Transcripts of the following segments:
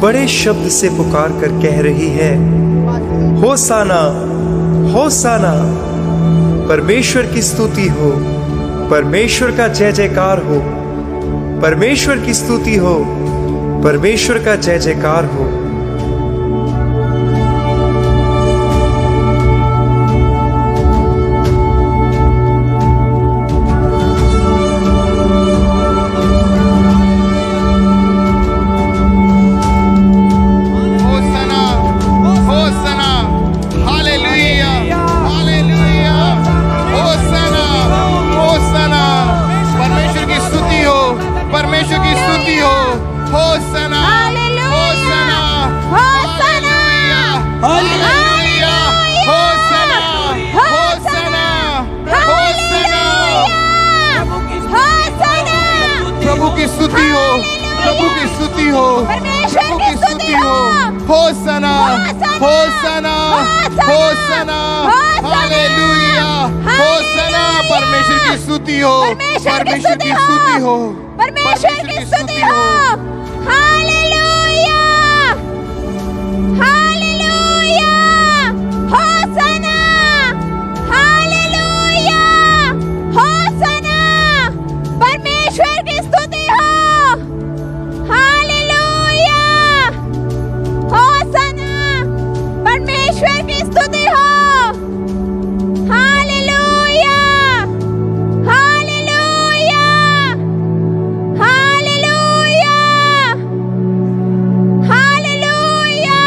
बड़े शब्द से पुकार कर कह रही है, होसाना होसाना। परमेश्वर की स्तुति हो, परमेश्वर का जय जयकार हो, परमेश्वर की स्तुति हो, परमेश्वर का जय जयकार हो। प्रभु की स्तुति हो, प्रभु की स्तुति हो, प्रभु की स्तुति हो। होसना होसना होसना, हालेलुया। होसना, परमेश्वर की स्तुति हो, परमेश्वर की स्तुति हो, परमेश्वर की स्तुति हो। Hallelujah hallelujah. Hosanna hallelujah. Hosanna, परमेश्वर की स्तुति हो। हालेलुया। होसना, परमेश्वर की स्तुति हो। Hallelujah hallelujah hallelujah hallelujah.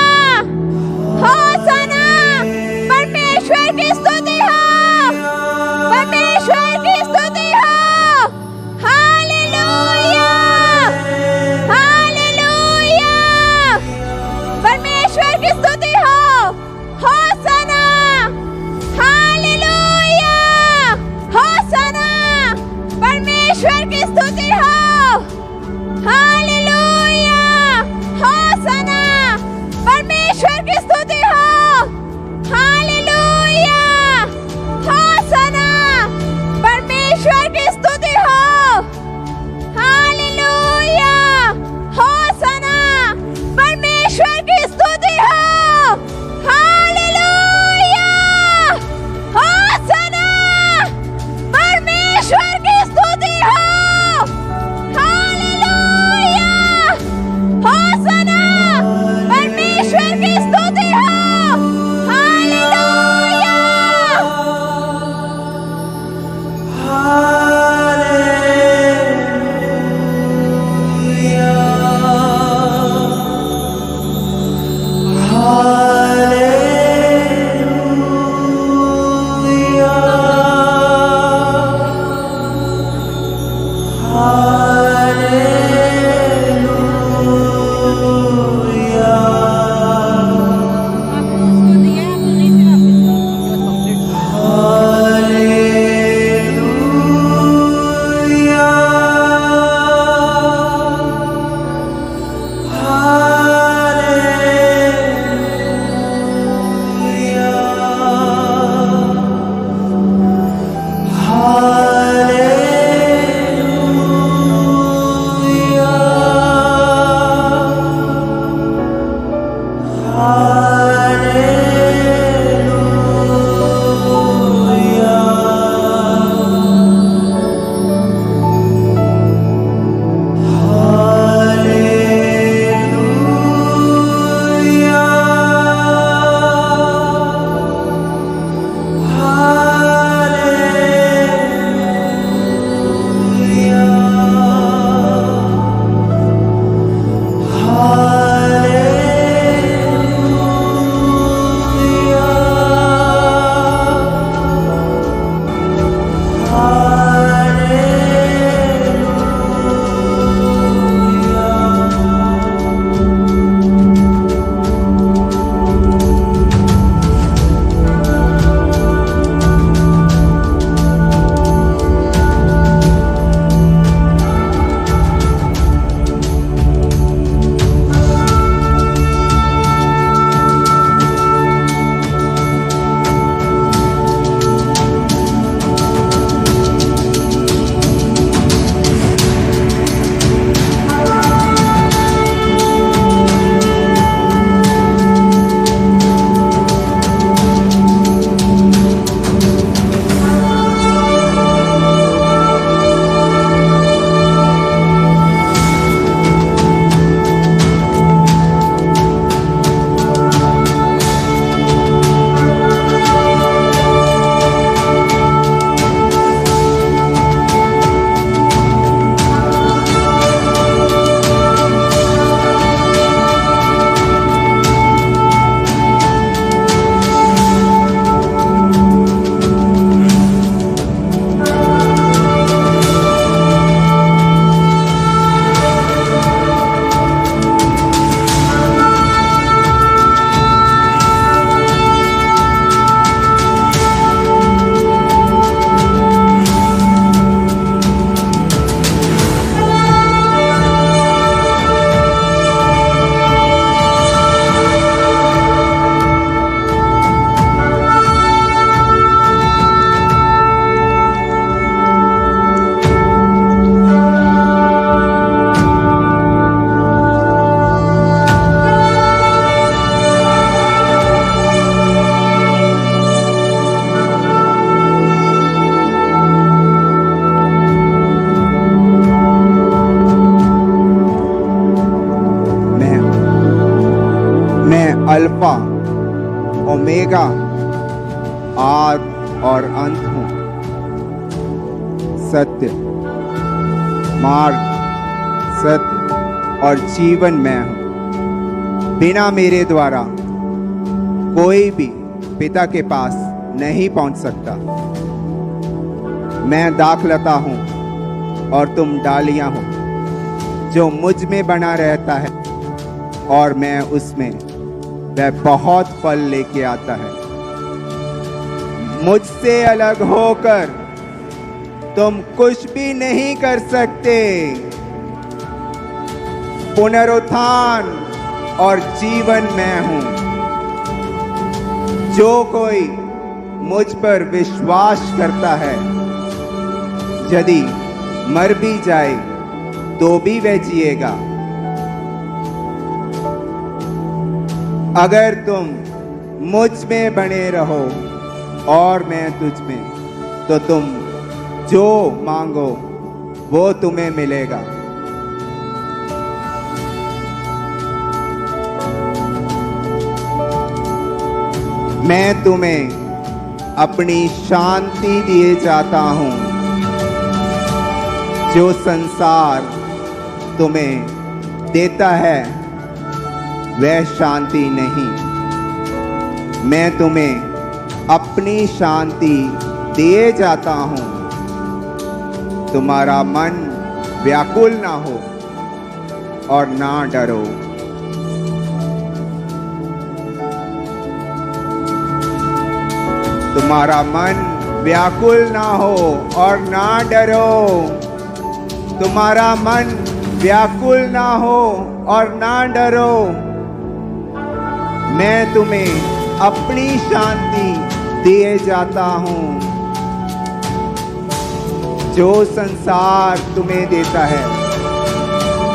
Alpha omega, आदि और अंत हूँ। सत्य, मार्ग, सत्य और जीवन मैं हूँ। बिना मेरे द्वारा कोई भी पिता के पास नहीं पहुंच सकता। मैं दाखलता हूँ और तुम डालियां हो। जो मुझ में बना रहता है और मैं उसमें, वह बहुत फल लेके आता है। मुझसे अलग होकर तुम कुछ भी नहीं कर सकते। पुनरुत्थान और जीवन मैं हूं। जो कोई मुझ पर विश्वास करता है, यदि मर भी जाए तो भी वह जिएगा। अगर तुम मुझ में बने रहो और मैं तुझ में, तो तुम जो मांगो वो तुम्हें मिलेगा। मैं तुम्हें अपनी शांति दिए जाता हूं। जो संसार तुम्हें देता है वह शांति नहीं। मैं तुम्हें अपनी शांति दिए जाता हूं। तुम्हारा मन व्याकुल ना हो और ना डरो। तुम्हारा मन व्याकुल ना हो और ना डरो। तुम्हारा मन व्याकुल ना हो और ना डरो। मैं तुम्हें अपनी शांति दिए जाता हूं। जो संसार तुम्हें देता है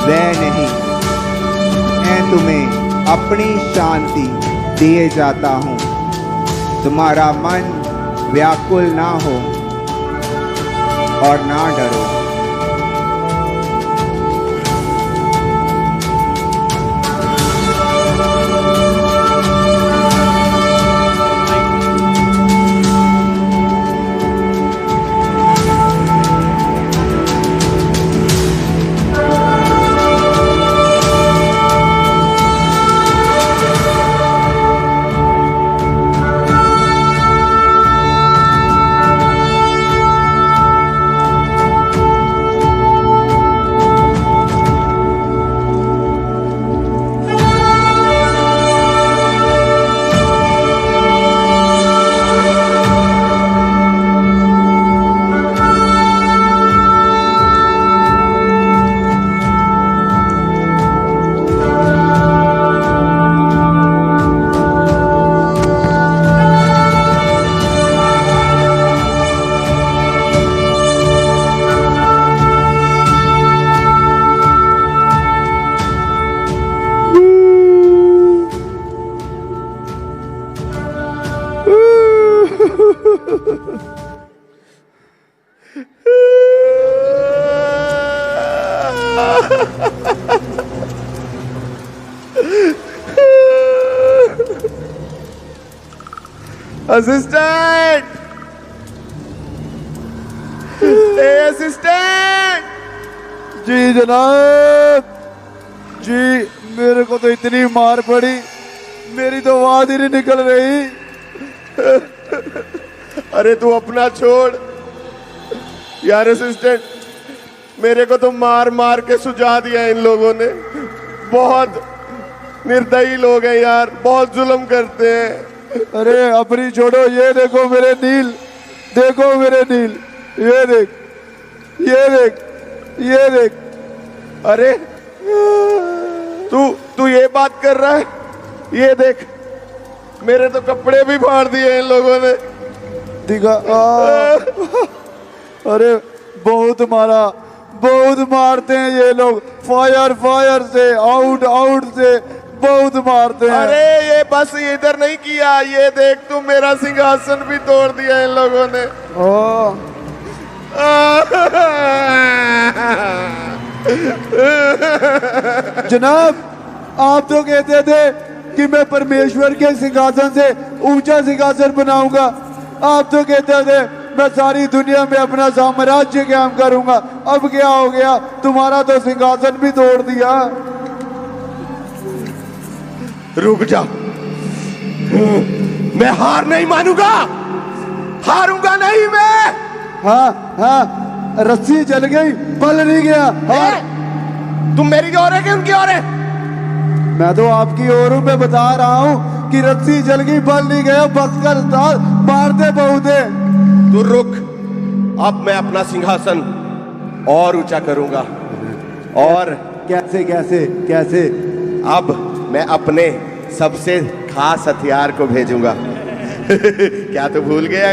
वह नहीं, मैं तुम्हें अपनी शांति दिए जाता हूं। तुम्हारा मन व्याकुल ना हो और ना डरो। Assistant, assistant. जी जनाब जी, मेरे को तो इतनी मार पड़ी, मेरी तो आवाज ही नहीं निकल रही। अरे तू अपना छोड़ यार असिस्टेंट, मेरे को तो मार मार के सुझा दिया इन लोगों ने। बहुत निर्दयी लोग हैं यार, बहुत जुल्म करते हैं। अरे अपनी छोड़ो, ये देखो मेरे नील, देखो मेरे नील, ये देख, ये देख, ये देख। अरे तू ये बात कर रहा है? ये देख, मेरे तो कपड़े भी फाड़ दिए इन लोगों ने। दिखा। अरे बहुत मारा, बहुत मारते हैं ये लोग। फायर फायर से, आउट आउट से बहुत मारते हैं। अरे ये बस इधर नहीं किया, ये देख तू, मेरा सिंहासन भी तोड़ दिया इन लोगों ने। जनाब आप तो कहते थे कि मैं परमेश्वर के सिंहासन से ऊंचा सिंहासन बनाऊंगा। आप तो कहते थे मैं सारी दुनिया में अपना साम्राज्य कायम करूंगा। अब क्या हो गया, तुम्हारा तो सिंहासन भी तोड़ दिया। रुक जा, मैं हार नहीं मानूंगा, हारूंगा नहीं मैं। हाँ हाँ, रस्सी जल गई, बल नहीं गया। और तुम मेरी ओर है कि उनकी ओर है? मैं तो आपकी ओर हूं। मैं बता रहा हूं कि रस्सी जल गई, बल नहीं गया। बस कर उस्ताद, मारते बहुते। तू रुक, अब मैं अपना सिंहासन और ऊंचा करूंगा। और कैसे कैसे कैसे? अब मैं अपने सबसे खास हथियार को भेजूंगा। क्या तू भूल गया?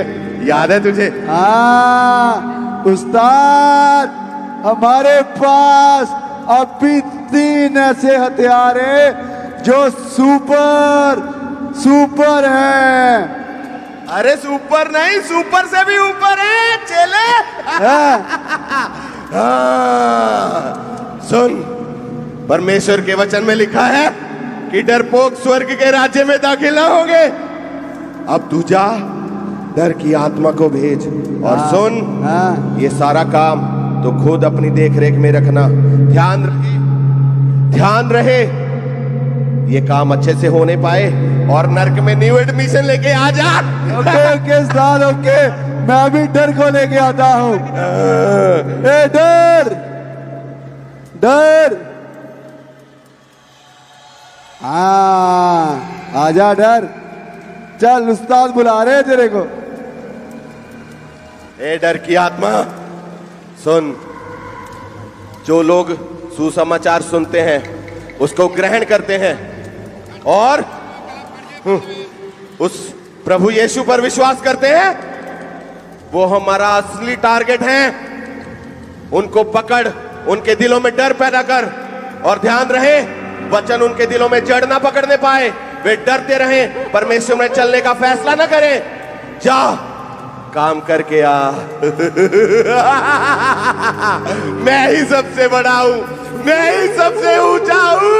याद है तुझे? हाँ उस्ताद, हमारे पास अब भी 3 ऐसे हथियार हैं जो सुपर सुपर हैं। अरे सुपर नहीं, सुपर से भी ऊपर है चेले। हाँ, सुन, परमेश्वर के वचन में लिखा है कि डरपोक स्वर्ग के राज्य में दाखिल ना होंगे। अब तू जा, डर की आत्मा को भेज। और सुन, ये सारा काम तो खुद अपनी देख रेख में रखना। ध्यान रहे ये काम अच्छे से होने पाए और नर्क में न्यू एडमिशन लेके आ जा। ओके उस्ताद, ओके। मैं भी डर को लेके आता हूँ। ए डर, डर, हाँ आजा डर। चल, उस्ताद बुला रहे हैं तेरे को। ए डर की आत्मा, सुन, जो लोग सुसमाचार सुनते हैं उसको ग्रहण करते हैं और उस प्रभु यीशु पर विश्वास करते हैं, वो हमारा असली टारगेट है। उनको पकड़, उनके दिलों में डर पैदा कर। और ध्यान रहे, वचन उनके दिलों में जड़ ना पकड़ने पाए, वे डरते रहें, परमेश्वर में चलने का फैसला ना करें। जा, काम करके आ। मैं ही सबसे बड़ा हूं, मैं ही सबसे ऊंचा हूं।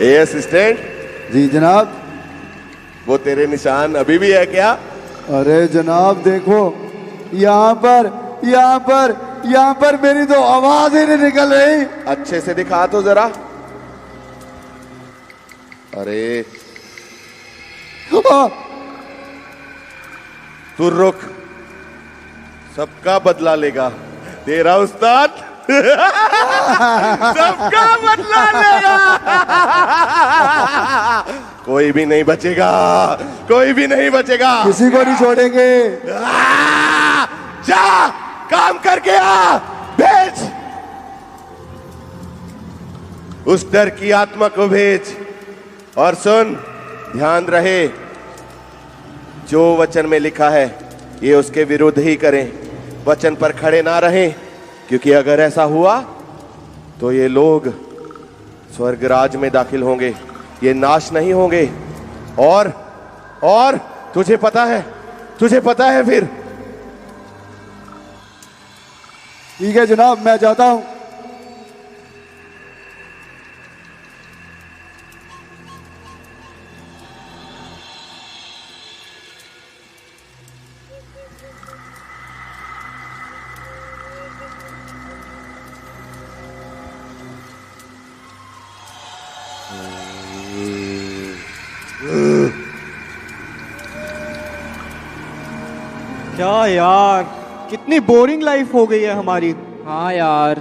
ए असिस्टेंट जी जनाब। वो तेरे निशान अभी भी है क्या? अरे जनाब देखो, यहाँ पर मेरी तो आवाज ही नहीं निकल रही। अच्छे से दिखा तो जरा। अरे तू रुक, सबका बदला लेगा तेरा उस्ताद। सबका बदला लेगा। कोई भी नहीं बचेगा, कोई भी नहीं बचेगा। किसी को नहीं छोड़ेंगे। जा, काम करके आ, भेज। उस डर की आत्मा को भेज। और सुन, ध्यान रहे, जो वचन में लिखा है ये उसके विरुद्ध ही करें, वचन पर खड़े ना रहें, क्योंकि अगर ऐसा हुआ तो ये लोग स्वर्ग राज में दाखिल होंगे, ये नाश नहीं होंगे। और तुझे पता है फिर। ठीक है जनाब, मैं जाता हूं। क्या यार, कितनी बोरिंग लाइफ हो गई है हमारी। हाँ यार,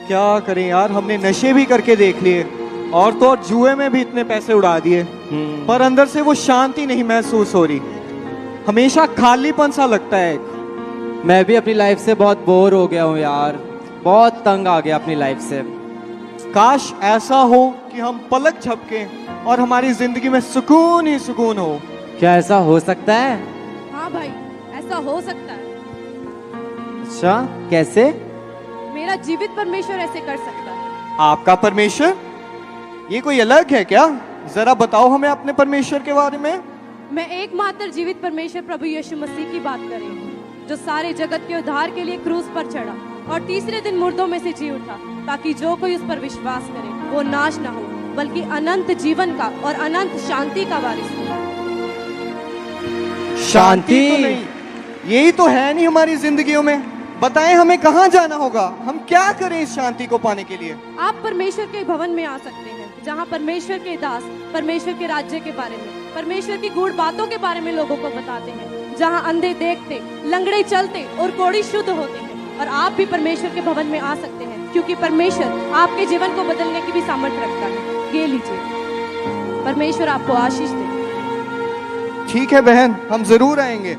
क्या करें यार, हमने नशे भी करके देख लिए और तो और जुए में भी इतने पैसे उड़ा दिए, पर अंदर से वो शांति नहीं महसूस हो रही। हमेशा खालीपन सा लगता है। मैं भी अपनी लाइफ से बहुत बोर हो गया हूँ यार, बहुत तंग आ गया अपनी लाइफ से। काश ऐसा हो कि हम पलक झपकें और हमारी जिंदगी में सुकून ही सुकून हो। क्या ऐसा हो सकता है? हाँ भाई, ऐसा हो सकता है। अच्छा, कैसे? मेरा जीवित परमेश्वर ऐसे कर सकता है। आपका परमेश्वर? ये कोई अलग है क्या? जरा बताओ हमें अपने परमेश्वर के बारे में। मैं एकमात्र जीवित परमेश्वर प्रभु यीशु मसीह की बात कर रही हूँ, जो सारे जगत के उद्धार के लिए क्रूस पर चढ़ा और तीसरे दिन मुर्दों में से जी उठा, ताकि जो कोई उस पर विश्वास करे वो नाश ना हो बल्कि अनंत जीवन का और अनंत शांति का वारिस हो। शांति तो नहीं, यही तो है नहीं हमारी जिंदगियों में। बताएं हमें कहाँ जाना होगा, हम क्या करें इस शांति को पाने के लिए? आप परमेश्वर के भवन में आ सकते हैं, जहाँ परमेश्वर के दास परमेश्वर के राज्य के बारे में, परमेश्वर की गूढ़ बातों के बारे में लोगों को बताते हैं, जहाँ अंधे देखते, लंगड़े चलते और कोढ़ी शुद्ध होते हैं। और आप भी परमेश्वर के भवन में आ सकते हैं, क्योंकि परमेश्वर आपके जीवन को बदलने की भी सामर्थ्य रखता है। ये लीजिए, परमेश्वर आपको आशीष दे। ठीक है बहन, हम जरूर आएंगे।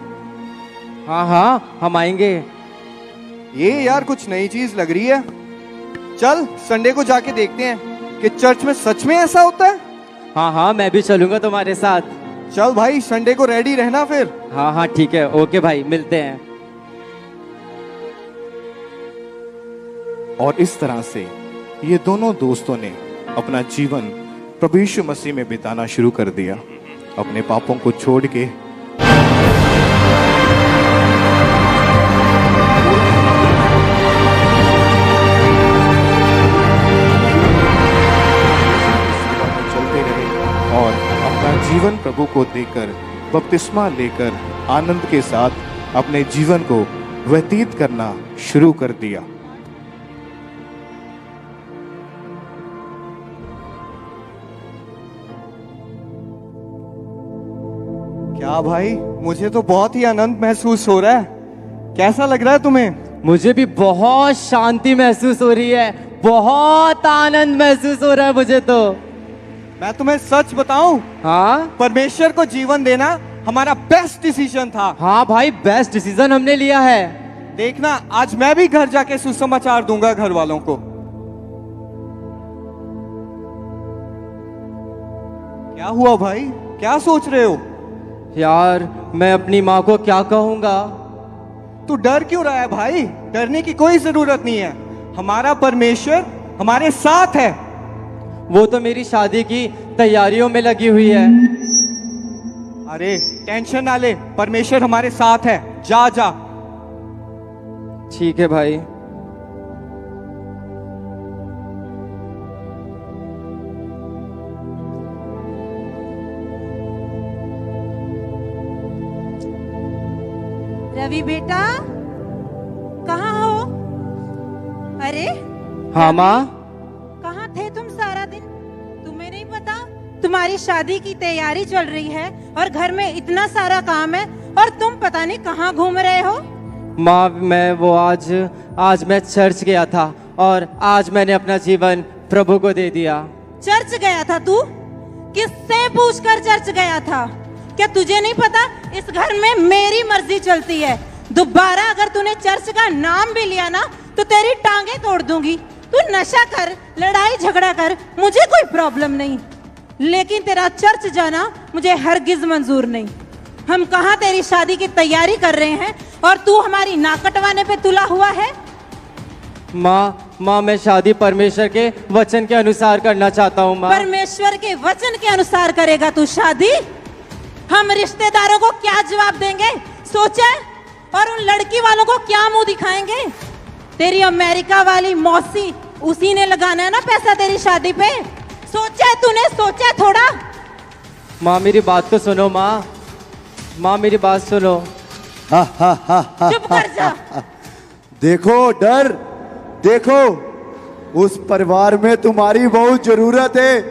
हाँ हाँ, हम आएंगे। ये यार कुछ नई चीज लग रही है। चल संडे को जाके देखते हैं कि चर्च में सच में ऐसा होता है। हाँ हाँ, मैं भी चलूंगा तुम्हारे साथ। चल भाई, संडे को रेडी रहना फिर। हाँ हाँ ठीक है, ओके भाई, मिलते हैं। और इस तरह से ये दोनों दोस्तों ने अपना जीवन प्रभु यीशु मसीह में बिताना शुरू कर दिया, अपने पापों को छोड़ के। चलते रहे और अपना जीवन प्रभु को देकर, बपतिस्मा लेकर आनंद के साथ अपने जीवन को व्यतीत करना शुरू कर दिया। क्या भाई, मुझे तो बहुत ही आनंद महसूस हो रहा है। कैसा लग रहा है तुम्हें? मुझे भी बहुत शांति महसूस हो रही है, बहुत आनंद महसूस हो रहा है मुझे तो। मैं तुम्हें सच बताऊं, हाँ परमेश्वर को जीवन देना हमारा बेस्ट डिसीजन था। हाँ भाई, बेस्ट डिसीजन हमने लिया है। देखना, आज मैं भी घर जाके सुसमाचार दूंगा घर वालों को। क्या हुआ भाई, क्या सोच रहे हो? यार, मैं अपनी माँ को क्या कहूँगा? तू डर क्यों रहा है भाई? डरने की कोई जरूरत नहीं है। हमारा परमेश्वर हमारे साथ है। वो तो मेरी शादी की तैयारियों में लगी हुई है। अरे टेंशन ना ले, परमेश्वर हमारे साथ है। जा जा। ठीक है भाई। रवि बेटा, कहाँ हो? अरे हाँ माँ। कहाँ थे तुम सारा दिन? तुम्हें नहीं पता तुम्हारी शादी की तैयारी चल रही है और घर में इतना सारा काम है और तुम पता नहीं कहाँ घूम रहे हो? माँ, मैं वो आज मैं चर्च गया था और आज मैंने अपना जीवन प्रभु को दे दिया। चर्च गया था तू? किससे पूछकर चर्च गया था? क्या तुझे नहीं पता इस घर में मेरी मर्जी चलती है? दोबारा अगर तूने चर्च का नाम भी लिया ना तो तेरी टांगे तोड़ दूंगी। तू नशा कर, लड़ाई झगड़ा कर, मुझे कोई प्रॉब्लम नहीं, लेकिन तेरा चर्च जाना मुझे हरगिज मंजूर नहीं। हम कहाँ तेरी शादी की तैयारी कर रहे हैं और तू हमारी नाक कटवाने पे तुला हुआ है? माँ, मैं शादी परमेश्वर के वचन के अनुसार करना चाहता हूँ माँ। परमेश्वर के वचन के अनुसार करेगा तू शादी? हम रिश्तेदारों को क्या जवाब देंगे सोचा? और उन लड़की वालों को क्या मुंह दिखाएंगे? तेरी अमेरिका वाली मौसी, उसी ने लगाना है ना पैसा तेरी शादी पे। सोचा है तूने? सोचा थोड़ा? माँ मेरी बात तो सुनो। माँ मेरी बात सुनो। चुप कर जा। देखो डर, देखो उस परिवार में तुम्हारी बहुत जरूरत है,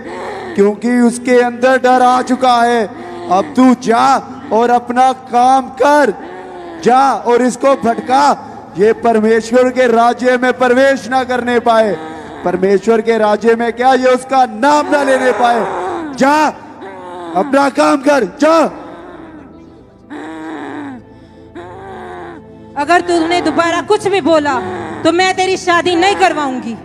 क्योंकि उसके अंदर डर आ चुका है। अब तू जा और अपना काम कर, जा और इसको भटका, ये परमेश्वर के राज्य में प्रवेश ना करने पाए। परमेश्वर के राज्य में क्या, ये उसका नाम ना लेने पाए। जा अपना काम कर, जा। अगर तूने दोबारा कुछ भी बोला तो मैं तेरी शादी नहीं करवाऊंगी।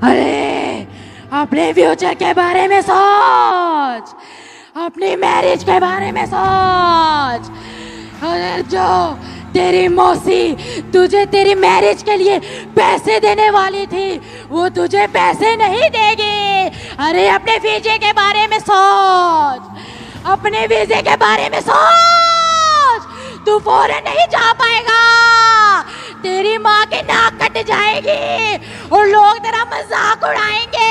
अरे आप अपने फ्यूचर के बारे में सोच, अपनी मैरिज के बारे में सोच। अरे जो तेरी मौसी तुझे तेरी मैरिज के लिए पैसे देने वाली थी, वो तुझे पैसे नहीं देगी। अरे अपने वीजे के बारे में सोच, अपने वीजे के बारे में सोच। तू फौरन नहीं जा पाएगा, तेरी माँ की नाक कट जाएगी और लोग तेरा मजाक उड़ाएंगे।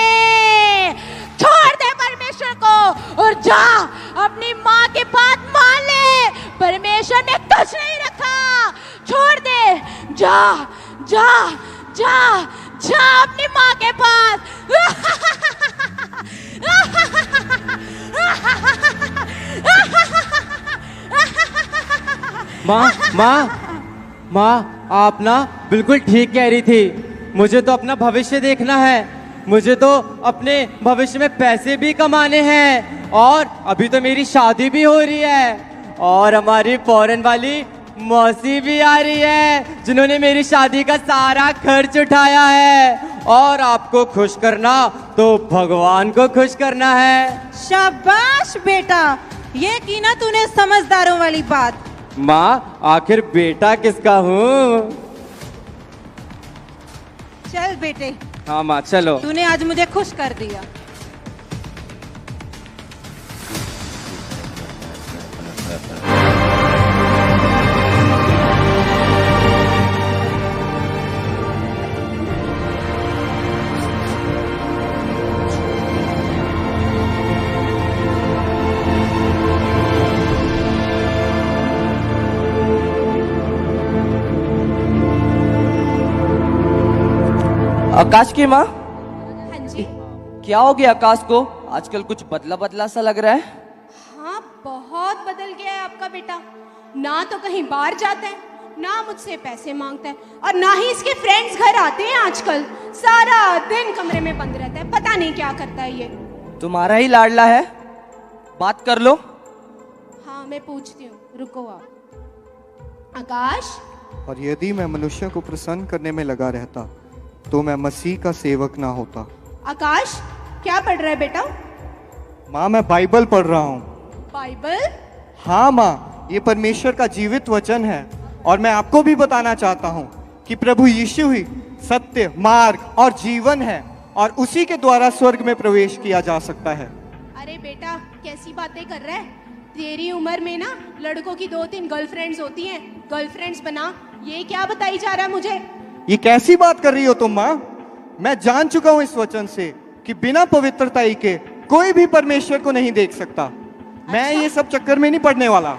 छोड़ दे परमेश्वर को और जा अपनी माँ की बात मान ले। परमेश्वर ने कुछ नहीं रखा, छोड़ दे। जा जा जा जा अपनी माँ के पास। माँ माँ माँ, आप ना बिल्कुल ठीक कह रही थी। मुझे तो अपना भविष्य देखना है, मुझे तो अपने भविष्य में पैसे भी कमाने हैं, और अभी तो मेरी शादी भी हो रही है, और हमारी फॉरेन वाली मौसी भी आ रही है जिन्होंने मेरी शादी का सारा खर्च उठाया है। और आपको खुश करना तो भगवान को खुश करना है। शाबाश बेटा, ये की ना तूने समझदारों वाली बात। माँ, आखिर बेटा किसका हूँ? चल बेटे। हाँ माँ, चलो। तूने आज मुझे खुश कर दिया। आकाश की माँ, हाँ जी। क्या हो गया आकाश को? आजकल कुछ बदला बदला सा लग रहा है। हाँ, बहुत बदल गया है आपका बेटा। ना तो कहीं बाहर जाता है, ना मुझसे पैसे मांगता है, और ना ही इसके फ्रेंड्स घर आते हैं आजकल। सारा दिन कमरे में बंद रहता है, पता नहीं क्या करता है ये। तुम्हारा ही लाडला है, बात कर लो। हाँ, मैं पूछती हूँ, रुको आप। आकाश, और यदि मैं मनुष्य को प्रसन्न करने में लगा रहता तो मैं मसीह का सेवक ना होता। आकाश क्या पढ़ रहा है बेटा? माँ, मैं बाइबल पढ़ रहा हूँ। बाइबल? हाँ माँ, ये परमेश्वर का जीवित वचन है, और मैं आपको भी बताना चाहता हूँ कि प्रभु यीशु ही सत्य, मार्ग और जीवन है, और उसी के द्वारा स्वर्ग में प्रवेश किया जा सकता है। अरे बेटा, कैसी बातें कर रहा है? तेरी उम्र में ना लड़कों की 2-3 गर्लफ्रेंड्स होती हैं, गर्लफ्रेंड्स बना। ये क्या बताई जा रहा है मुझे? ये कैसी बात कर रही हो तुम माँ? मैं जान चुका हूँ इस वचन से कि बिना पवित्रता के कोई भी परमेश्वर को नहीं देख सकता। अच्छा? मैं ये सब चक्कर में नहीं पड़ने वाला।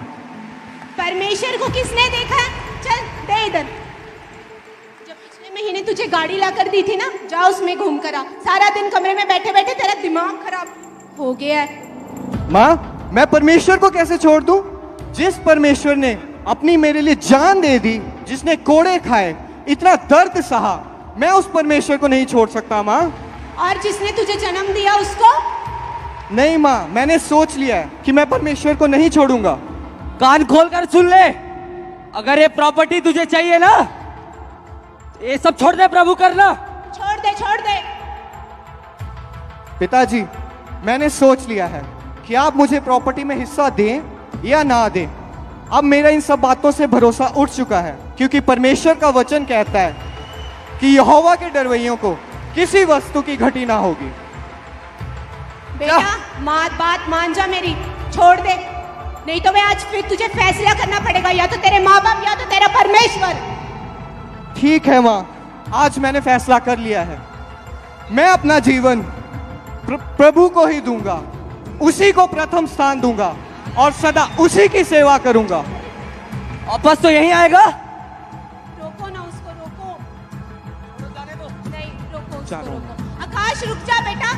परमेश्वर को किसने देखा है? चल दे इधर। जब पिछले महीने तुझे गाड़ी ला कर दी थी ना, जा उसमें घूम कर आ। सारा दिन कमरे में बैठे बैठे तेरा दिमाग खराब हो गया है। माँ, मैं परमेश्वर को कैसे छोड़ दूं? जिस परमेश्वर ने अपनी मेरे लिए जान दे दी, जिसने कोड़े खाए, इतना दर्द सहा, मैं उस परमेश्वर को नहीं छोड़ सकता माँ। और जिसने तुझे जन्म दिया उसको? नहीं माँ, मैंने सोच लिया है कि मैं परमेश्वर को नहीं छोड़ूंगा। कान खोल कर सुन ले, अगर ये प्रॉपर्टी तुझे चाहिए ना, ये सब छोड़ दे, प्रभु करना। छोड़ दे, छोड़ दे। पिताजी, मैंने सोच लिया है कि आप मुझे प्रॉपर्टी में हिस्सा दें या ना दें। अब मेरा इन सब बातों से भरोसा उठ चुका है, क्योंकि परमेश्वर का वचन कहता है कि यहोवा के डरवैयों को किसी वस्तु की घटी ना होगी। बेटा, बात मान जा मेरी, छोड़ दे, नहीं तो मैं आज फिर तुझे फैसला करना पड़ेगा, या तो तेरे माँ बाप या तो तेरा परमेश्वर। ठीक है माँ, आज मैंने फैसला कर लिया है। मैं अपना जीवन प्रभु को ही दूंगा, उसी को प्रथम स्थान दूंगा, और सदा उसी की सेवा करूंगा। वापस तो यहीं आएगा। रोको ना उसको, रोको। नहीं, रोको उसको, रोको। आकाश रुक जा बेटा,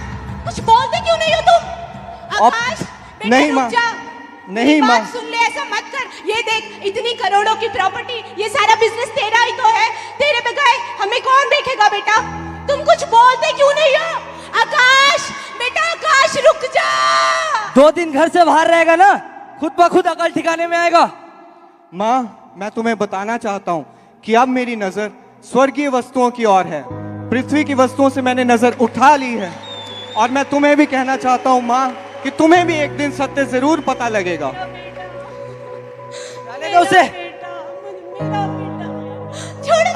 कुछ बोलते क्यों नहीं हो तुम? आकाश बेटा, नहीं रुक माँ, जा। नहीं माँ, सुन ले, ऐसा मत कर। ये देख, इतनी करोड़ों की प्रॉपर्टी, ये सारा बिजनेस तेरा ही तो है। तेरे बगैर हमें कौन देखेगा बेटा? तुम कुछ बोलते क्यों नहीं हो? आकाश बेटा, आकाश रुक जा। 2 दिन घर से बाहर रहेगा ना, खुद ब खुद अकल ठिकाने में आएगा। माँ, मैं तुम्हें बताना चाहता हूँ कि अब मेरी नजर स्वर्गीय वस्तुओं की ओर है। पृथ्वी की वस्तुओं से मैंने नजर उठा ली है और मैं तुम्हें भी कहना चाहता हूँ माँ कि तुम्हें भी एक दिन सत्य जरूर पता लगेगा। जाने दो उसे।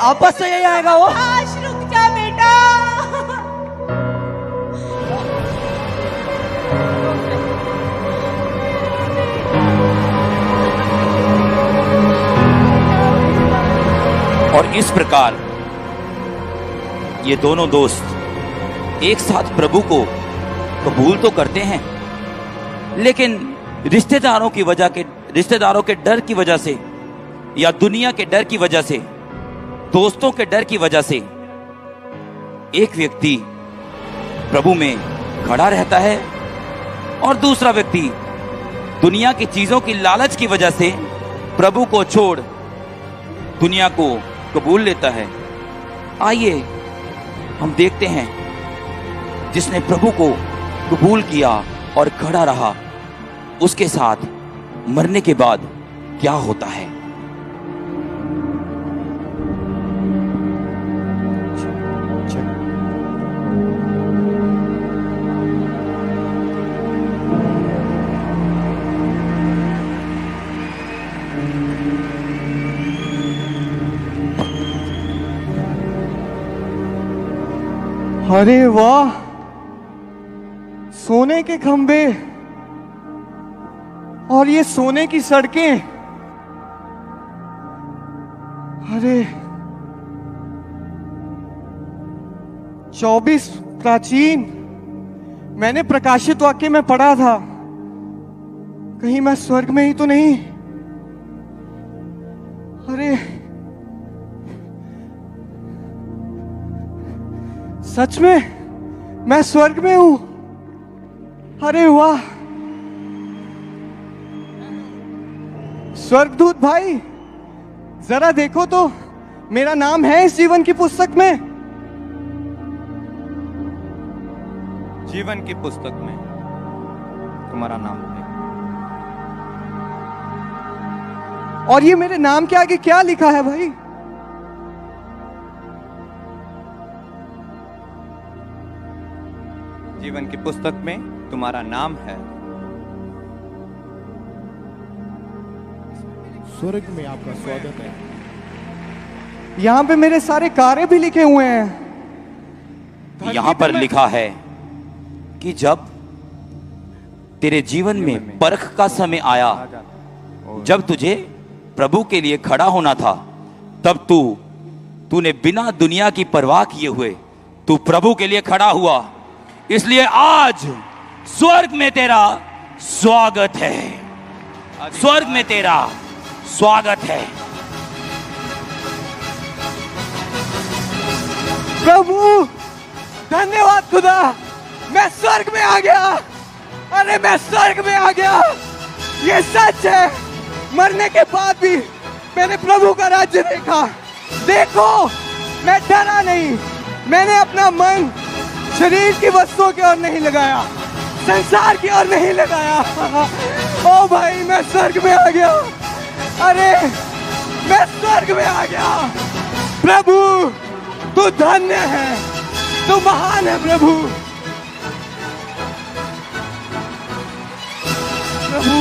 वापस तो यही आएगा वो। आज रुक जा बेटा। और इस प्रकार ये दोनों दोस्त एक साथ प्रभु को कबूल तो करते हैं, लेकिन रिश्तेदारों के डर की वजह से या दुनिया के डर की वजह से, दोस्तों के डर की वजह से एक व्यक्ति प्रभु में खड़ा रहता है और दूसरा व्यक्ति दुनिया की चीजों की लालच की वजह से प्रभु को छोड़ दुनिया को कबूल लेता है। आइए हम देखते हैं जिसने प्रभु को कबूल किया और खड़ा रहा, उसके साथ मरने के बाद क्या होता है। अरे वाह, सोने के खंबे और ये सोने की सड़कें। अरे 24 प्राचीन। मैंने प्रकाशित वाक्य में पढ़ा था, कहीं मैं स्वर्ग में ही तो नहीं। अरे सच में मैं स्वर्ग में हूं। अरे वाह, स्वर्गदूत भाई जरा देखो तो, मेरा नाम है इस जीवन की पुस्तक में। जीवन की पुस्तक में तुम्हारा नाम है। और ये मेरे नाम के आगे क्या लिखा है भाई? जीवन की पुस्तक में तुम्हारा नाम है। स्वर्ग में आपका स्वागत है। यहाँ पे मेरे सारे कार्य भी लिखे हुए हैं। यहां पर लिखा है कि जब तेरे जीवन में परख का समय आया, जब तुझे प्रभु के लिए खड़ा होना था, तब तूने बिना दुनिया की परवाह किए हुए तू प्रभु के लिए खड़ा हुआ। इसलिए आज स्वर्ग में तेरा स्वागत है। स्वर्ग में तेरा स्वागत है। प्रभु धन्यवाद खुदा, मैं स्वर्ग में आ गया। अरे मैं स्वर्ग में आ गया। ये सच है, मरने के बाद भी मैंने प्रभु का राज्य देखा। देखो मैं डरा नहीं। मैंने अपना मन शरीर की वस्तुओं की ओर नहीं लगाया, संसार की ओर नहीं लगाया। ओ भाई मैं स्वर्ग में आ गया। अरे मैं स्वर्ग में आ गया। प्रभु तू धन्य है, तू महान है प्रभु। प्रभु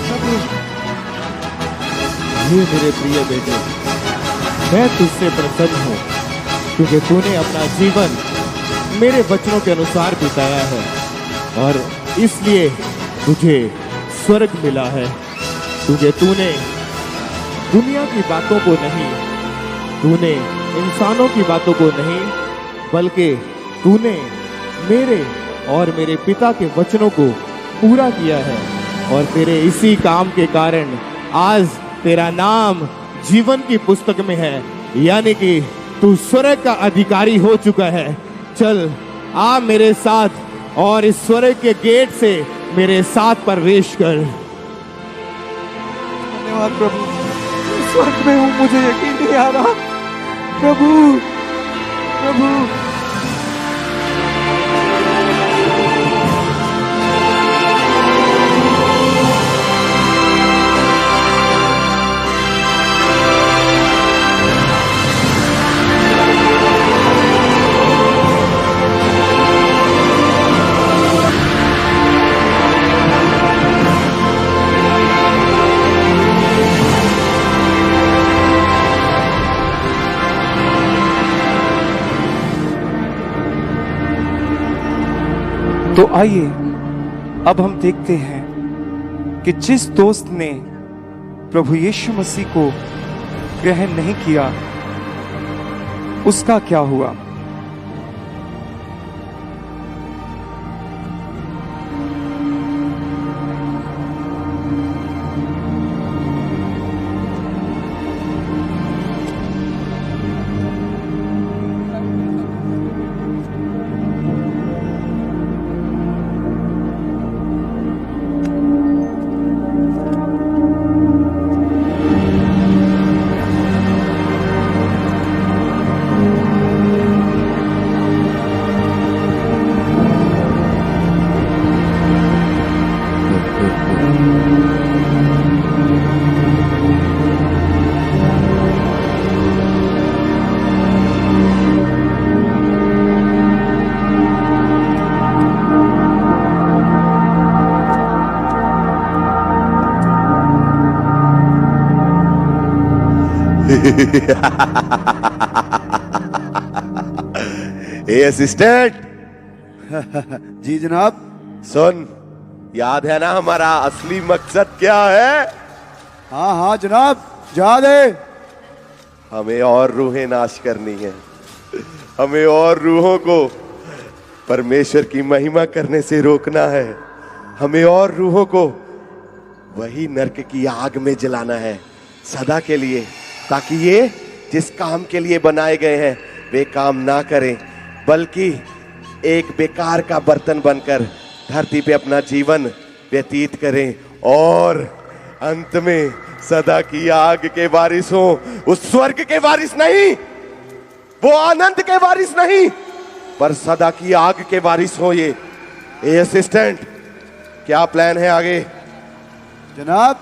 प्रभु ये मेरे प्रिय बेटे, मैं तुझसे प्रसन्न हूँ क्योंकि तूने अपना जीवन मेरे वचनों के अनुसार बिताया है और इसलिए तुझे स्वर्ग मिला है। क्योंकि तूने दुनिया की बातों को नहीं, तूने इंसानों की बातों को नहीं, बल्कि तूने मेरे और मेरे पिता के वचनों को पूरा किया है। और तेरे इसी काम के कारण आज तेरा नाम जीवन की पुस्तक में है, यानी कि तू स्वर्ग का अधिकारी हो चुका है। चल आ मेरे साथ और इस स्वर्ग के गेट से मेरे साथ प्रवेश कर। धन्यवाद प्रभु, स्वर्ग में हूँ, मुझे यकीन नहीं आ रहा। प्रभु प्रभु तो आइए अब हम देखते हैं कि जिस दोस्त ने प्रभु यीशु मसीह को ग्रहण नहीं किया उसका क्या हुआ। असिस्टेंट। जी जनाब। सुन, याद है ना हमारा असली मकसद क्या है? हाँ हाँ जनाब, याद है। हमें और रूहें नाश करनी है। हमें और रूहों को परमेश्वर की महिमा करने से रोकना है। हमें और रूहों को वही नरक की आग में जलाना है सदा के लिए, ताकि ये जिस काम के लिए बनाए गए हैं वे काम ना करें, बल्कि एक बेकार का बर्तन बनकर धरती पे अपना जीवन व्यतीत करें और अंत में सदा की आग के वारिस हो। उस स्वर्ग के वारिस नहीं, वो आनंद के वारिस नहीं, पर सदा की आग के वारिस हो। ये असिस्टेंट, क्या प्लान है आगे? जनाब,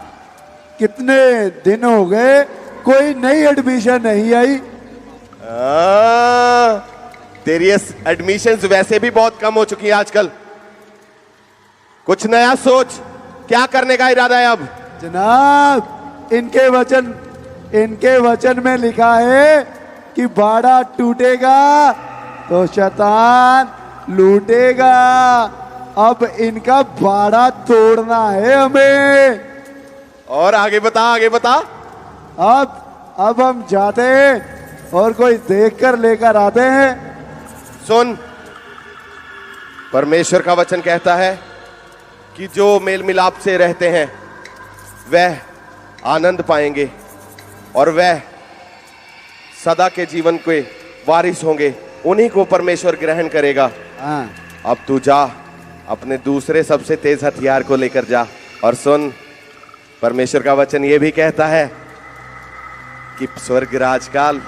कितने दिन हो गए कोई नई एडमिशन नहीं आई। तेरी एडमिशंस वैसे भी बहुत कम हो चुकी हैं आजकल। कुछ नया सोच, क्या करने का इरादा है अब? जनाब, इनके वचन में लिखा है कि बाड़ा टूटेगा तो शैतान लूटेगा। अब इनका बाड़ा तोड़ना है हमें। और आगे बता, आगे बता। अब हम जाते हैं और कोई देखकर लेकर आते हैं। सुन, परमेश्वर का वचन कहता है कि जो मेल मिलाप से रहते हैं वह आनंद पाएंगे और वह सदा के जीवन के वारिस होंगे। उन्हीं को परमेश्वर ग्रहण करेगा। अब तू जा, अपने दूसरे सबसे तेज हथियार को लेकर जा। और सुन, परमेश्वर का वचन यह भी कहता है कि स्वर्ग राजकाल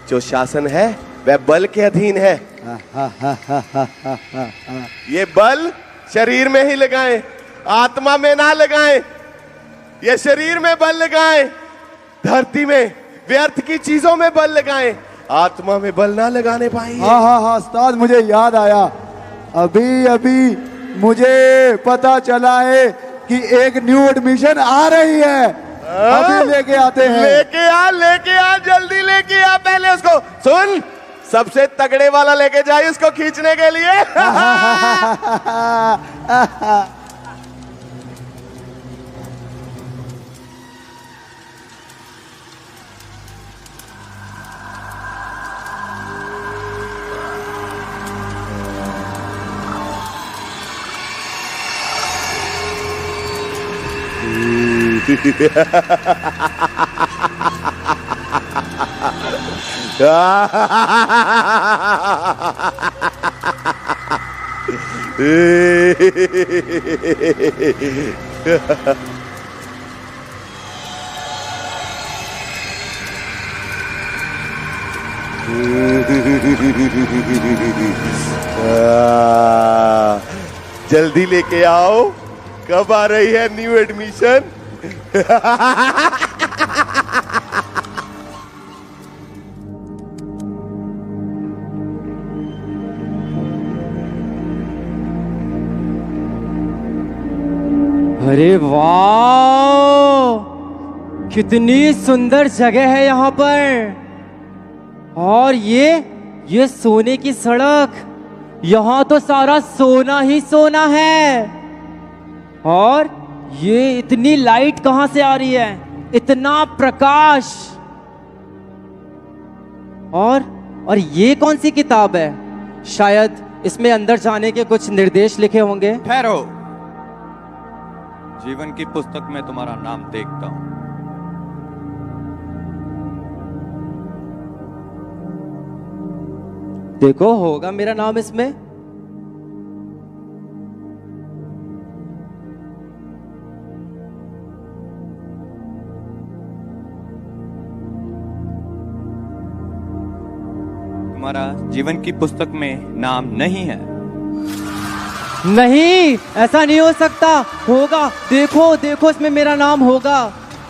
जो शासन है वह बल के अधीन है। ये बल शरीर में ही लगाएं, आत्मा में ना लगाएं। ये शरीर में बल लगाएं, धरती में व्यर्थ की चीजों में बल लगाएं, आत्मा में बल ना लगाने पाएंगे। हाँ उस्ताद, मुझे याद आया। अभी मुझे पता चला है कि एक न्यू एडमिशन आ रही है। अभी लेके आते हैं। लेके आ, जल्दी लेके आ। पहले उसको सुन, सबसे तगड़े वाला लेके जाए उसको खींचने के लिए। जल्दी लेके आओ। कब आ रही है न्यू एडमिशन? अरे वाह, कितनी सुंदर जगह है यहाँ पर। और ये सोने की सड़क, यहाँ तो सारा सोना ही सोना है। और ये इतनी लाइट कहाँ से आ रही है, इतना प्रकाश। और ये कौन सी किताब है? शायद इसमें अंदर जाने के कुछ निर्देश लिखे होंगे। ठहरो, जीवन की पुस्तक में तुम्हारा नाम देखता हूं। देखो, होगा मेरा नाम इसमें। तुम्हारा जीवन की पुस्तक में नाम नहीं है। नहीं, ऐसा नहीं हो सकता। होगा, देखो देखो, इसमें मेरा नाम होगा।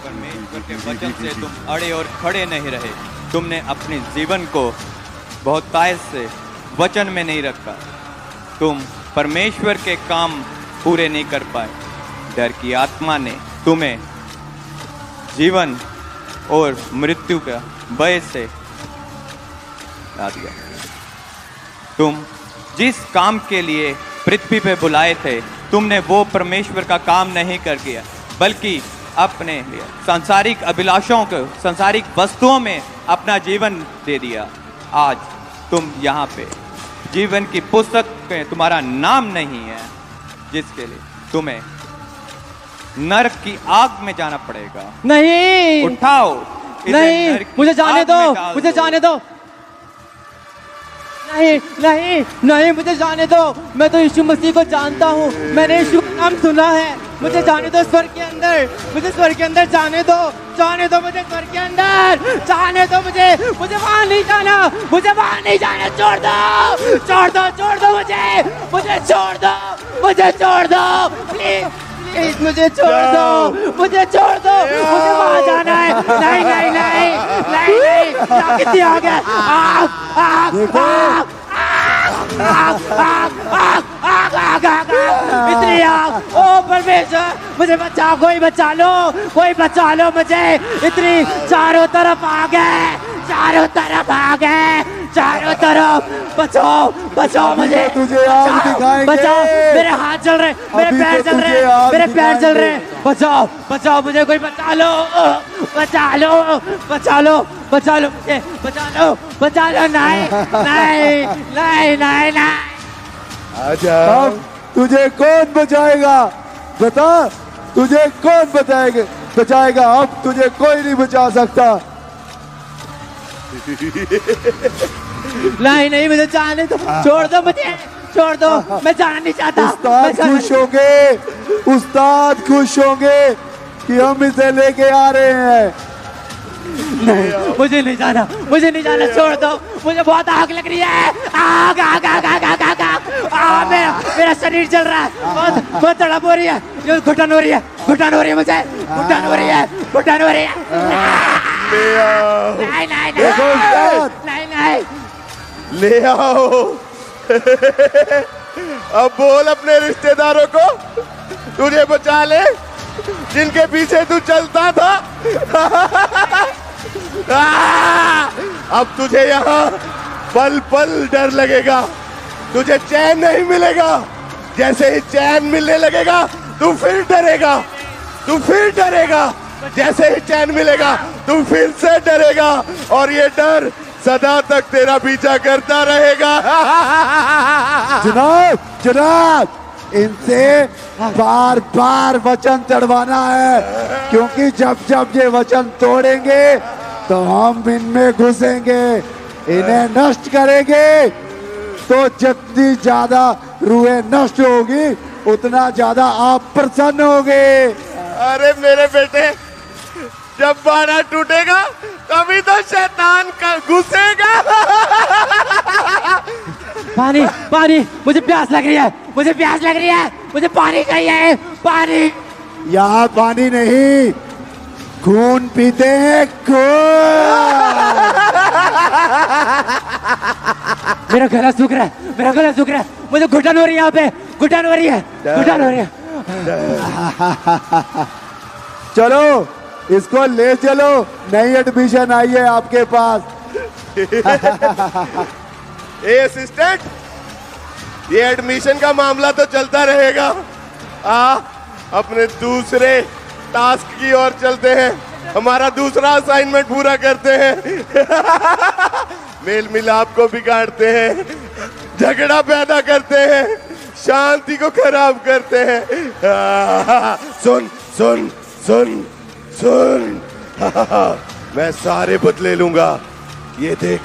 परमेश्वर के वचन से तुम अड़े और खड़े नहीं रहे। तुमने अपने जीवन को बहुत तायत से वचन में नहीं रखा। तुम परमेश्वर के काम पूरे नहीं कर पाए। डर की आत्मा ने तुम्हें जीवन और मृत्यु का भय से ला दिया। तुम जिस काम के लिए पृथ्वी पे बुलाए थे, तुमने वो परमेश्वर का काम नहीं कर किया, बल्कि अपने लिए सांसारिक अभिलाषों को, सांसारिक वस्तुओं में अपना जीवन दे दिया। आज तुम यहाँ पे जीवन की पुस्तक में तुम्हारा नाम नहीं है, जिसके लिए तुम्हें नरक की आग में जाना पड़ेगा। नहीं, उठाओ, नहीं, मुझे जाने दो, मुझे जाने दो। नहीं नहीं नहीं, मुझे जाने दो। मैं तो यीशु मसीह को जानता हूँ। मैंने यीशु का नाम सुना है। मुझे जाने दो स्वर्ग के अंदर। मुझे स्वर्ग के अंदर जाने दो। जाने दो मुझे स्वर्ग के अंदर। जाने दो मुझे वहाँ नहीं जाना। मुझे वहाँ नहीं जाना। छोड़ दो, छोड़ दो, छोड़ दो मुझे। मुझे छोड़ दो, मुझे छोड़ दो, प्लीज प्लीज, मुझे छोड़ दो, मुझे छोड़ दो। मुझे वहाँ जाना है। नहीं नहीं नहीं नहीं नहीं, कितनी आग है। आग आग आग आग आग आग आग आग, इतनी आग। ओ परमेश्वर, मुझे बचाओ, कोई बचा लो, कोई बचा लो मुझे। इतनी चारों तरफ आग है, चारों तरफ आग है, चारों तरफ। बचाओ, बचाओ मुझे, तुझे आग दिखाएंगे। बचाओ, मेरे हाथ जल रहे, मेरे पैर जल रहे, मेरे पैर जल रहे। बचाओ, बचाओ मुझे, कोई बचा लो, बचा लो, बचा लो, बचा लो मुझे, बचा लो, बचा लो। नहीं नहीं नहीं नहीं नहीं। आजा। अब तुझे कौन बचाएगा? बता, तुझे कौन बचाएगा? अब तुझे कोई नहीं बचा सकता। नहीं नहीं, मुझे जाने दो, छोड़ दो मुझे, छोड़ दो। मैं जाना नहीं चाहता। उस्ताद खुश होंगे, उस्ताद खुश होंगे कि हम इसे लेके आ रहे हैं। नहीं, मुझे नहीं जाना, मुझे नहीं जाना, छोड़ दो। मुझे बहुत आग लग रही है। आग आग आग आग आग आग आग, मेरा शरीर जल रहा है। बहुत तड़प हो रही है, जो घुटन हो रही है, घुटन हो रही है मुझे, घुटन हो रही है, घुटन हो रही है। नहीं नहीं नहीं नहीं, ले आओ। अब बोल अपने रिश्तेदारों को तुझे बचा ले, जिनके पीछे तू चलता था। अब तुझे यहाँ पल पल डर लगेगा, तुझे चैन नहीं मिलेगा। जैसे ही चैन मिलने लगेगा तू फिर डरेगा, तू फिर डरेगा। जैसे ही चैन मिलेगा तू फिर से डरेगा, और ये डर सदा तक तेरा पीछा करता रहेगा। जनाब, जनाब, इनसे बार बार वचन चढ़वाना है, क्योंकि जब जब ये वचन तोड़ेंगे तो हम इनमें घुसेंगे, इन्हें नष्ट करेंगे। तो जितनी ज्यादा रूहें नष्ट होगी, उतना ज्यादा आप प्रसन्न होगे। अरे मेरे बेटे, जब बाड़ा टूटेगा तभी तो शैतान का घुसेगा। पानी पानी, मुझे प्यास लग रही है, मुझे प्यास लग रही है, मुझे पानी चाहिए, पानी। यहाँ पानी नहीं, खून पीते हैं, खून। मेरा गला सूख रहा है, मेरा गला सूख रहा है, मुझे घुटन हो रही है, यहाँ पे घुटन हो रही है, घुटन हो रही है। चलो, इसको ले चलो, नई एडमिशन आई है आपके पास। ए असिस्टेंट, ये एडमिशन का मामला तो चलता रहेगा। अपने दूसरे टास्क की ओर चलते हैं, हमारा दूसरा असाइनमेंट पूरा करते हैं। मेल मिलाप को बिगाड़ते हैं, झगड़ा पैदा करते हैं, शांति को खराब करते हैं। सुन सुन सुन सुन, मैं सारे बदले लूंगा। ये देख,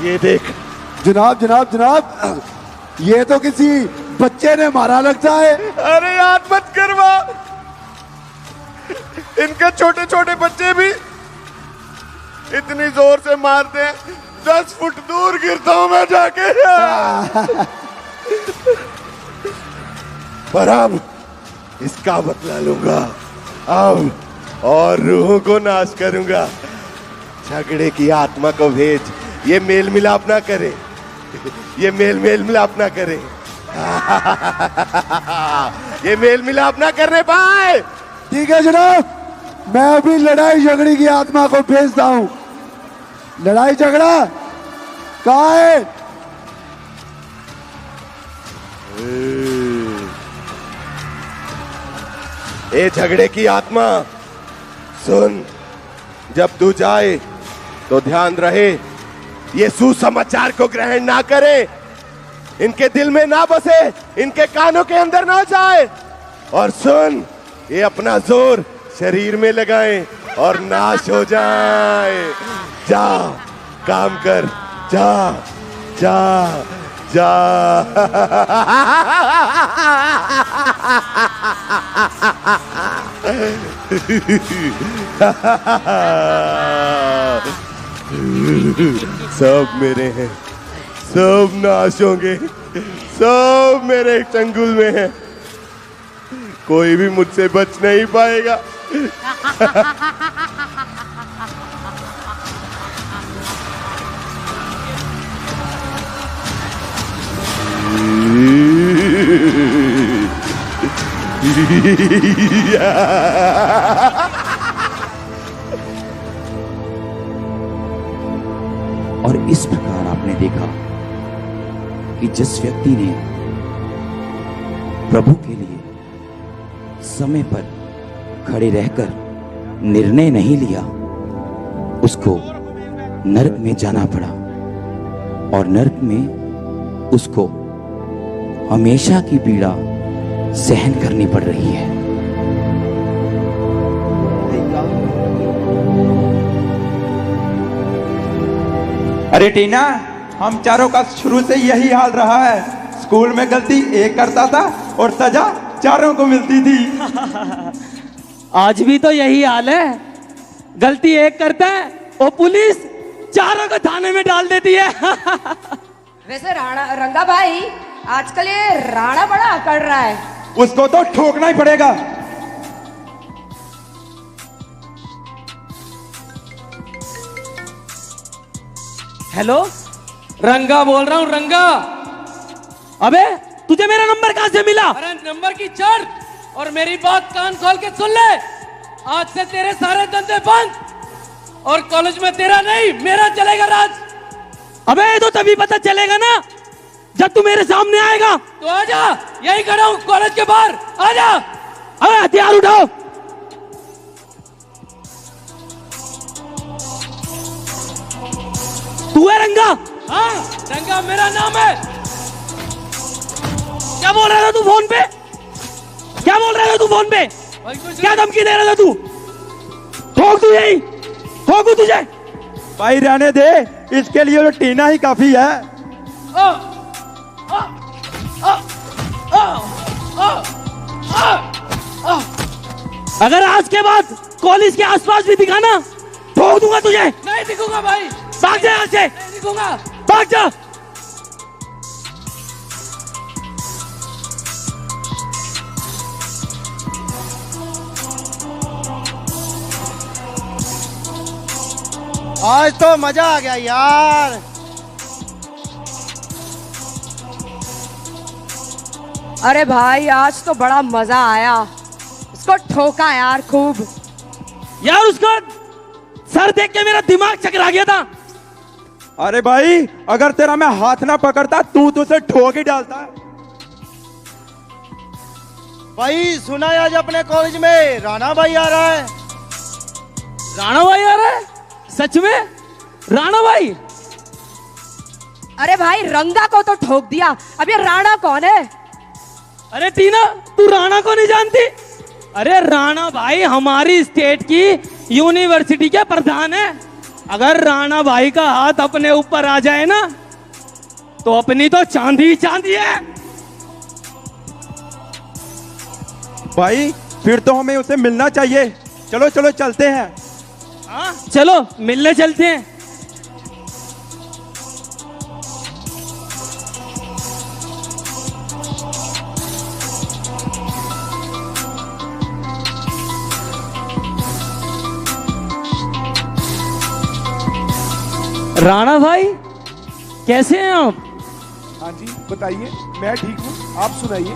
ये देख। जनाब जनाब जनाब, ये तो किसी बच्चे ने मारा लगता है। अरे याद मत करवा, इनके छोटे छोटे बच्चे भी इतनी जोर से मारते हैं, 10 फुट दूर गिरता हूं मैं जाके। पर अब इसका बदला लूंगा अब, और रूहों को नाश करूंगा। झगड़े की आत्मा को भेज, ये मेल मिलाप ना करे, ये मेल मिलाप ना करे। ये मेल मिलाप ना करने पाए। ठीक है जनाब, मैं अभी लड़ाई झगड़े की आत्मा को भेजता हूं। लड़ाई झगड़ा कहाँ है? ए झगड़े की आत्मा सुन, जब तू जाए तो ध्यान रहे, ये सुसमाचार को ग्रहण ना करे, इनके दिल में ना बसे, इनके कानों के अंदर ना जाए। और सुन, ये अपना जोर शरीर में लगाएं और नाश हो जाए। जा, काम कर, जा जा जा। सब मेरे हैं, सब नाश होंगे, सब मेरे चंगुल में है, कोई भी मुझसे बच नहीं पाएगा। और इस प्रकार आपने देखा कि जिस व्यक्ति ने प्रभु के लिए समय पर खड़े रहकर निर्णय नहीं लिया, उसको नरक में जाना पड़ा, और नरक में उसको हमेशा की पीड़ा सहन करनी पड़ रही है। अरे टीना, हम चारों का शुरू से यही हाल रहा है। स्कूल में गलती एक करता था और सजा चारों को मिलती थी। आज भी तो यही हाल है, गलती एक करता है और पुलिस चारों को थाने में डाल देती है। वैसे रंगा भाई, आजकल ये राणा बड़ा अकड़ रहा है। उसको तो ठोकना ही पड़ेगा। हेलो, रंगा बोल रहा हूँ, रंगा। अबे तुझे मेरा नंबर कहां से मिला? अरे नंबर की चढ़, और मेरी बात कान खोल के सुन ले। आज से तेरे सारे धंधे बंद, और कॉलेज में तेरा नहीं मेरा चलेगा राज। अबे तो तभी पता चलेगा ना जब तू मेरे सामने आएगा। तो आजा, यही खड़ा हूँ कॉलेज के बाहर, आजा। अबे हथियार उठाओ। तू है रंगा? हाँ, रंगा मेरा नाम है। क्या बोल रहा था तू फोन पे? क्या बोल रहा था तू फोन पे? क्या धमकी दे रहा था तू? ठोक तू, यही ठोकू तुझे? भाई रहने दे, इसके लिए तो टीना ही काफी है। अगर आज के बाद कॉलेज के आसपास भी दिखा ना, ठोक दूंगा तुझे। नहीं दिखूंगा भाई, भाग जा यहाँ से। नहीं दिखूंगा, भाग जा। आज तो मजा आ गया यार। अरे भाई, आज तो बड़ा मजा आया। उसको ठोका यार खूब। यार उसका सर देख के मेरा दिमाग चकरा गया था। अरे भाई, अगर तेरा मैं हाथ ना पकड़ता तू तो उसे ठोक ही डालता। भाई सुना है आज अपने कॉलेज में राणा भाई आ रहा है। राणा भाई आ रहा है? सच में? राणा भाई? अरे भाई, रंगा को तो ठोक दिया, अब ये राणा कौन है? अरे टीना, तू राणा को नहीं जानती? अरे राणा भाई हमारी स्टेट की यूनिवर्सिटी के प्रधान है। अगर राणा भाई का हाथ अपने ऊपर आ जाए ना तो अपनी तो चांदी ही चांदी है। भाई फिर तो हमें उसे मिलना चाहिए। चलो चलो चलते हैं। हाँ चलो मिलने चलते हैं। राणा भाई कैसे हैं आप? हाँ जी बताइए, मैं ठीक हूँ, आप सुनाइए।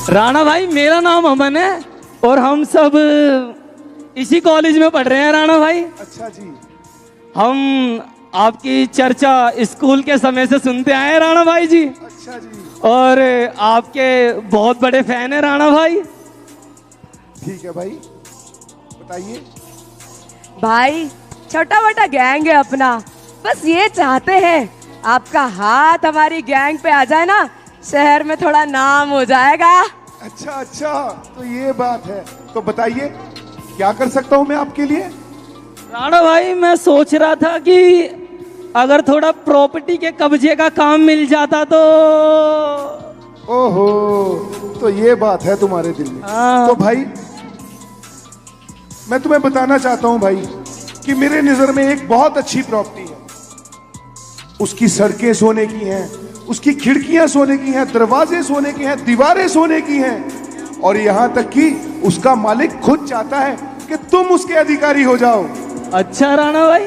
राणा भाई मेरा नाम अमन है और हम सब इसी कॉलेज में पढ़ रहे हैं राणा भाई। अच्छा जी। हम आपकी चर्चा स्कूल के समय से सुनते आए हैं राणा भाई जी। अच्छा जी। और आपके बहुत बड़े फैन हैं राणा भाई। ठीक है भाई, बताइए। भाई छोटा मोटा गैंग है अपना, बस ये चाहते हैं आपका हाथ हमारी गैंग पे आ जाए ना, शहर में थोड़ा नाम हो जाएगा। अच्छा अच्छा, तो ये बात है, तो बताइए क्या कर सकता हूँ मैं आपके लिए? राणा भाई मैं सोच रहा था कि अगर थोड़ा प्रॉपर्टी के कब्जे का काम मिल जाता तो। ओहो, तो ये बात है तुम्हारे दिल में। तो भाई मैं तुम्हें बताना चाहता हूँ भाई कि मेरे नजर में एक बहुत अच्छी प्रॉपर्टी है। उसकी सड़कें सोने की हैं, उसकी खिड़कियां सोने की हैं, दरवाजे सोने के हैं, दीवारें सोने की हैं, और यहां तक कि उसका मालिक खुद चाहता है कि तुम उसके अधिकारी हो जाओ। अच्छा राणा भाई,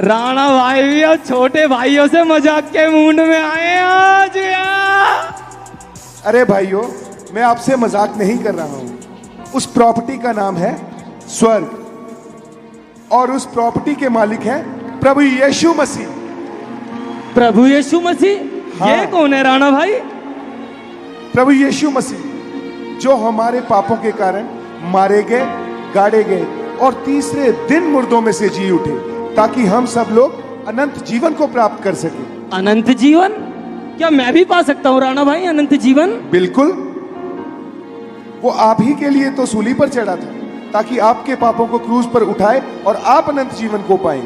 राणा भाई भी और छोटे भाइयों से मजाक के मूड में आए आज यार। अरे भाइयों, मैं आपसे मजाक नहीं कर रहा हूं। उस प्रॉपर्टी का नाम है स्वर्ग, और उस प्रॉपर्टी के मालिक हैं प्रभु यीशु मसीह। प्रभु यीशु मसीह? हाँ। ये कौन है राणा भाई? प्रभु यीशु मसीह जो हमारे पापों के कारण मारे गए, गाड़े गए और तीसरे दिन मुर्दों में से जी उठे, ताकि हम सब लोग अनंत जीवन को प्राप्त कर सके। अनंत जीवन? क्या मैं भी पा सकता हूँ राणा भाई अनंत जीवन? बिल्कुल। वो आप ही के लिए तो सूली पर चढ़ा था, ताकि आपके पापों को क्रूज पर उठाए और आप अनंत जीवन को पाएं।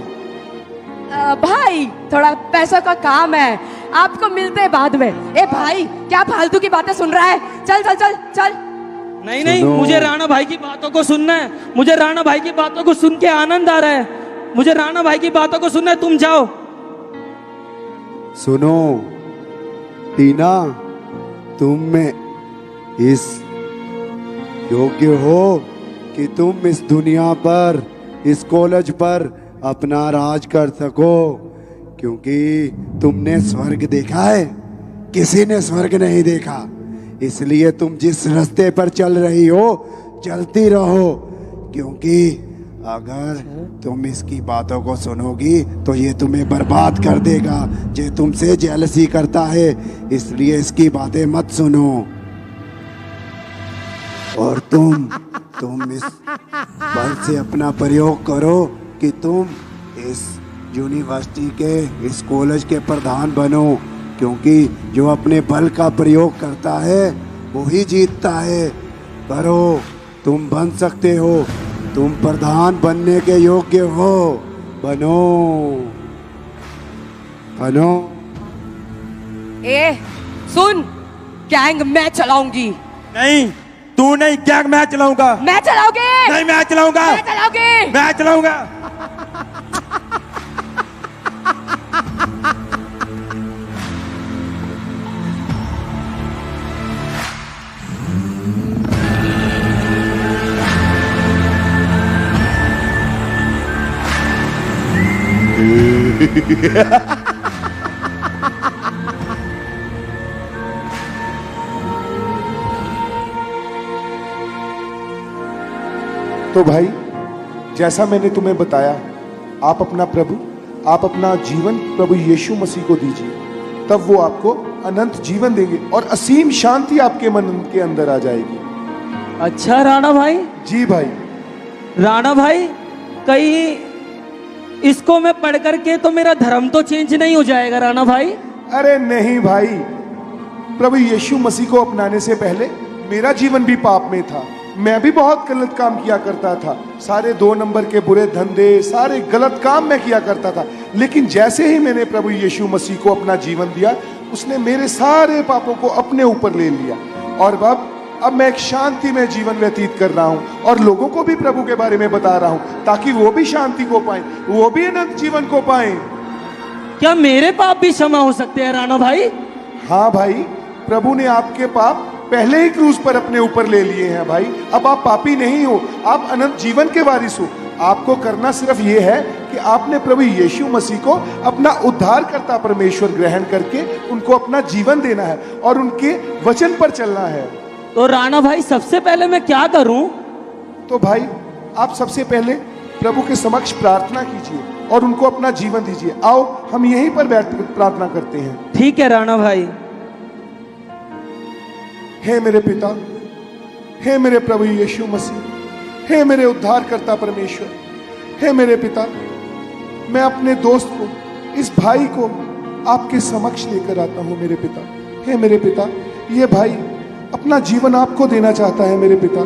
भाई थोड़ा पैसों का काम है, आपको मिलते हैं बाद में। ए भाई क्या फालतू की बातें सुन रहा है? चल चल चल चल। नहीं नहीं, मुझे राणा भाई की बातों को सुनना है। मुझे राणा भाई की बातों को सुन के आनंद आ रहा है। मुझे राणा भाई की बातों को सुनना है। तुम जाओ। सुनो टीना, तुम में इस योग्य हो कि तुम इस दुनिया पर, इस कॉलेज पर अपना राज कर सको, क्योंकि तुमने स्वर्ग देखा है, किसी ने स्वर्ग नहीं देखा। इसलिए तुम जिस रास्ते पर चल रही हो चलती रहो, क्योंकि अगर तुम इसकी बातों को सुनोगी तो ये तुम्हें बर्बाद कर देगा। जो तुमसे जेलसी करता है, इसलिए इसकी बातें मत सुनो। और तुम इस बल से अपना प्रयोग करो कि तुम इस यूनिवर्सिटी के, इस कॉलेज के प्रधान बनो, क्योंकि जो अपने बल का प्रयोग करता है वो ही जीतता है। करो, तुम बन सकते हो, तुम प्रधान बनने के योग्य हो। बनो बनो। ए सुन, गैंग मैं चलाऊंगी। नहीं, तू नहीं, गैंग मैं चलाऊंगा। मैं चलाऊंगी। नहीं, मैं चलाऊंगा। मैं चलाऊंगी। मैं चलाऊंगा। तो भाई जैसा मैंने तुम्हें बताया, आप अपना प्रभु आप अपना जीवन प्रभु यीशु मसीह को दीजिए, तब वो आपको अनंत जीवन देंगे और असीम शांति आपके मन के अंदर आ जाएगी। अच्छा राणा भाई। जी भाई। राणा भाई, कहीं इसको मैं पढ़ करके तो मेरा धर्म तो चेंज नहीं हो जाएगा राणा भाई? अरे नहीं भाई, प्रभु यीशु मसीह को अपनाने से पहले मेरा जीवन भी पाप में था। मैं भी बहुत गलत काम किया करता था, सारे 2 नंबर के बुरे धंधे, सारे गलत काम मैं किया करता था। लेकिन जैसे ही मैंने प्रभु यीशु मसीह को अपना जीवन दिया, उसने मेरे सारे पापों को अपने ऊपर ले लिया और अब मैं एक शांति में जीवन व्यतीत कर रहा हूं और लोगों को भी प्रभु के बारे में बता रहा हूं ताकि वो भी शांति को पाएं, वो भी अनंत जीवन को पाएं। क्या मेरे पाप भी क्षमा हो सकते हैं राणा भाई? हाँ भाई, प्रभु ने आपके पाप पहले ही क्रूस पर अपने ऊपर ले लिए हैं भाई। अब आप पापी नहीं हो, आप अनंत जीवन के वारिस हो। आपको करना सिर्फ ये है कि आपने प्रभु यीशु मसीह को अपना उद्धारकर्ता परमेश्वर ग्रहण करके उनको अपना जीवन देना है और उनके वचन पर चलना है। तो राणा भाई, सबसे पहले मैं क्या करूं? तो भाई, आप सबसे पहले प्रभु के समक्ष प्रार्थना कीजिए और उनको अपना जीवन दीजिए। आओ हम यहीं पर बैठ कर प्रार्थना करते हैं। ठीक है राणा भाई। हे मेरे पिता, हे मेरे प्रभु यीशु मसीह, हे मेरे उद्धारकर्ता परमेश्वर, हे मेरे पिता, मैं अपने दोस्त को, इस भाई को आपके समक्ष लेकर आता हूं मेरे पिता। हे मेरे पिता, ये भाई अपना जीवन आपको देना चाहता है मेरे पिता।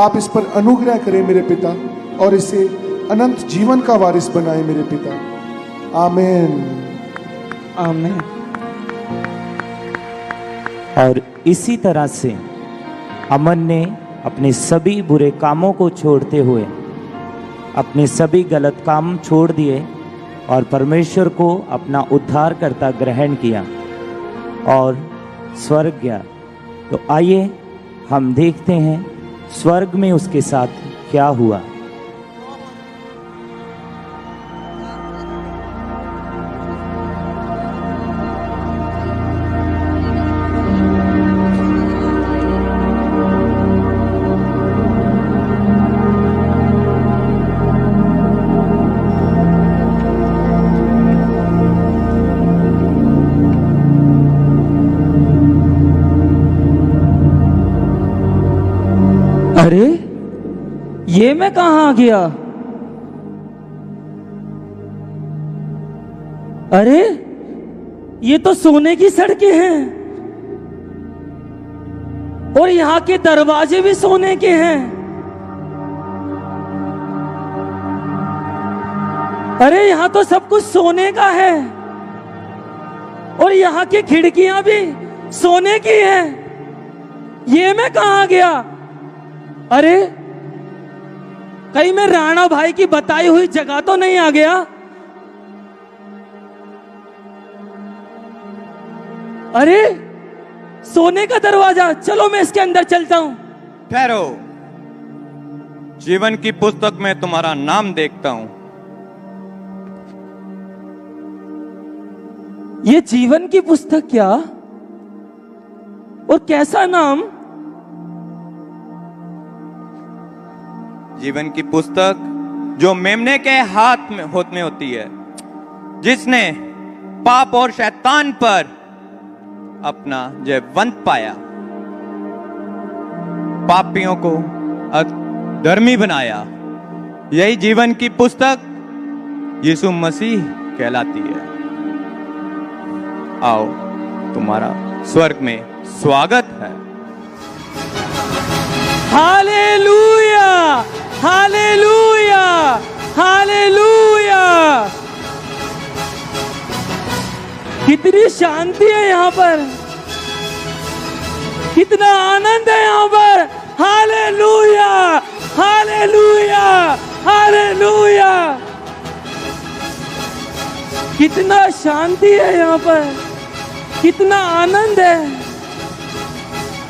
आप इस पर अनुग्रह करें मेरे पिता और इसे अनंत जीवन का वारिस बनाए मेरे पिता। आमीन। आमीन। और इसी तरह से अमन ने अपने सभी बुरे कामों को छोड़ते हुए अपने सभी गलत काम छोड़ दिए और परमेश्वर को अपना उद्धारकर्ता ग्रहण किया और स्वर्ग गया। तो आइए हम देखते हैं स्वर्ग में उसके साथ क्या हुआ। अरे ये मैं कहां आ गया? अरे ये तो सोने की सड़कें हैं और यहाँ के दरवाजे भी सोने के हैं। अरे यहाँ तो सब कुछ सोने का है और यहाँ की खिड़कियां भी सोने की हैं। ये मैं कहां आ गया? अरे कहीं मैं राणा भाई की बताई हुई जगह तो नहीं आ गया? अरे सोने का दरवाजा, चलो मैं इसके अंदर चलता हूं। ठहरो, जीवन की पुस्तक में तुम्हारा नाम देखता हूं। ये जीवन की पुस्तक क्या? और कैसा नाम? जीवन की पुस्तक जो मेमने के हाथ में होती है, जिसने पाप और शैतान पर अपना जयवंत पाया, पापियों को धर्मी बनाया। यही जीवन की पुस्तक यीशु मसीह कहलाती है। आओ, तुम्हारा स्वर्ग में स्वागत है। Hallelujah, hallelujah, hallelujah. कितनी शांति है यहाँ पर, कितना आनंद है यहाँ पर। Hallelujah, hallelujah, hallelujah. कितना शांति है यहाँ पर, कितना आनंद है।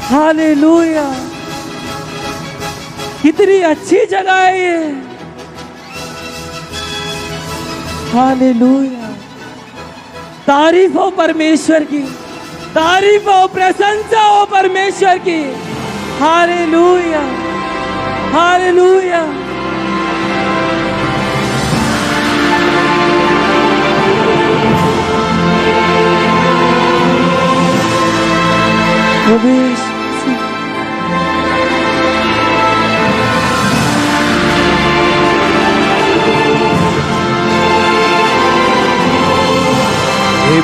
हालेलुया, कितनी अच्छी जगह है ये। हालेलुया। तारीफ हो परमेश्वर की, तारीफ हो, प्रशंसा हो परमेश्वर की। Hallelujah, hallelujah.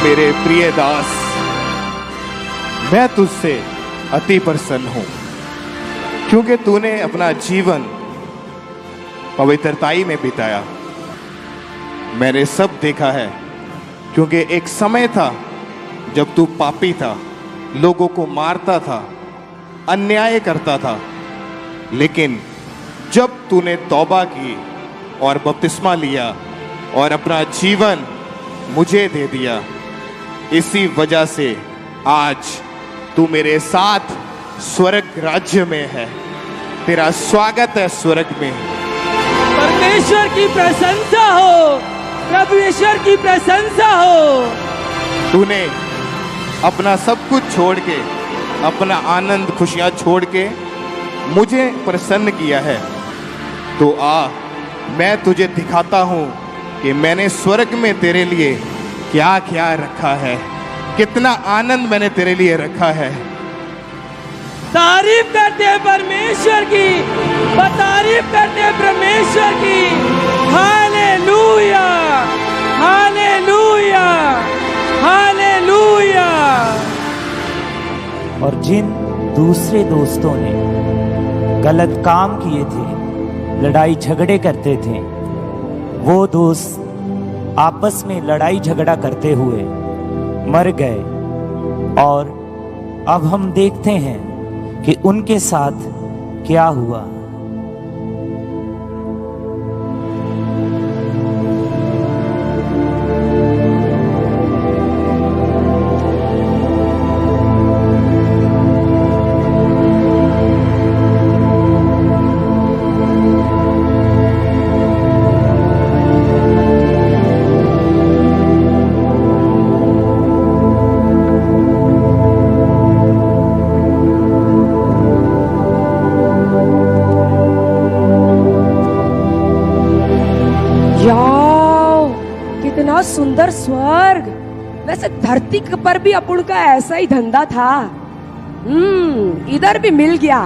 मेरे प्रिय दास, मैं तुझसे अति प्रसन्न हूं क्योंकि तूने अपना जीवन पवित्रताई में बिताया। मैंने सब देखा है क्योंकि एक समय था जब तू पापी था, लोगों को मारता था, अन्याय करता था, लेकिन जब तूने तौबा की और बपतिस्मा लिया और अपना जीवन मुझे दे दिया, इसी वजह से आज तू मेरे साथ स्वर्ग राज्य में है। तेरा स्वागत है स्वर्ग में। परमेश्वर की प्रशंसा हो, प्रभु ईश्वर की प्रशंसा हो। तूने अपना सब कुछ छोड़ के, अपना आनंद खुशियां छोड़ के मुझे प्रसन्न किया है। तो आ, मैं तुझे दिखाता हूं कि मैंने स्वर्ग में तेरे लिए क्या क्या रखा है, कितना आनंद मैंने तेरे लिए रखा है। तारीफ करते हैं परमेश्वर की, तारीफ करते हैं परमेश्वर की। Hallelujah, hallelujah, hallelujah. और जिन दूसरे दोस्तों ने गलत काम किए थे, लड़ाई झगड़े करते थे, वो दोस्त आपस में लड़ाई झगड़ा करते हुए मर गए। और अब हम देखते हैं कि उनके साथ क्या हुआ। सुंदर स्वर्ग। वैसे धरती पर भी अपुन का ऐसा ही धंधा था। इधर भी मिल गया,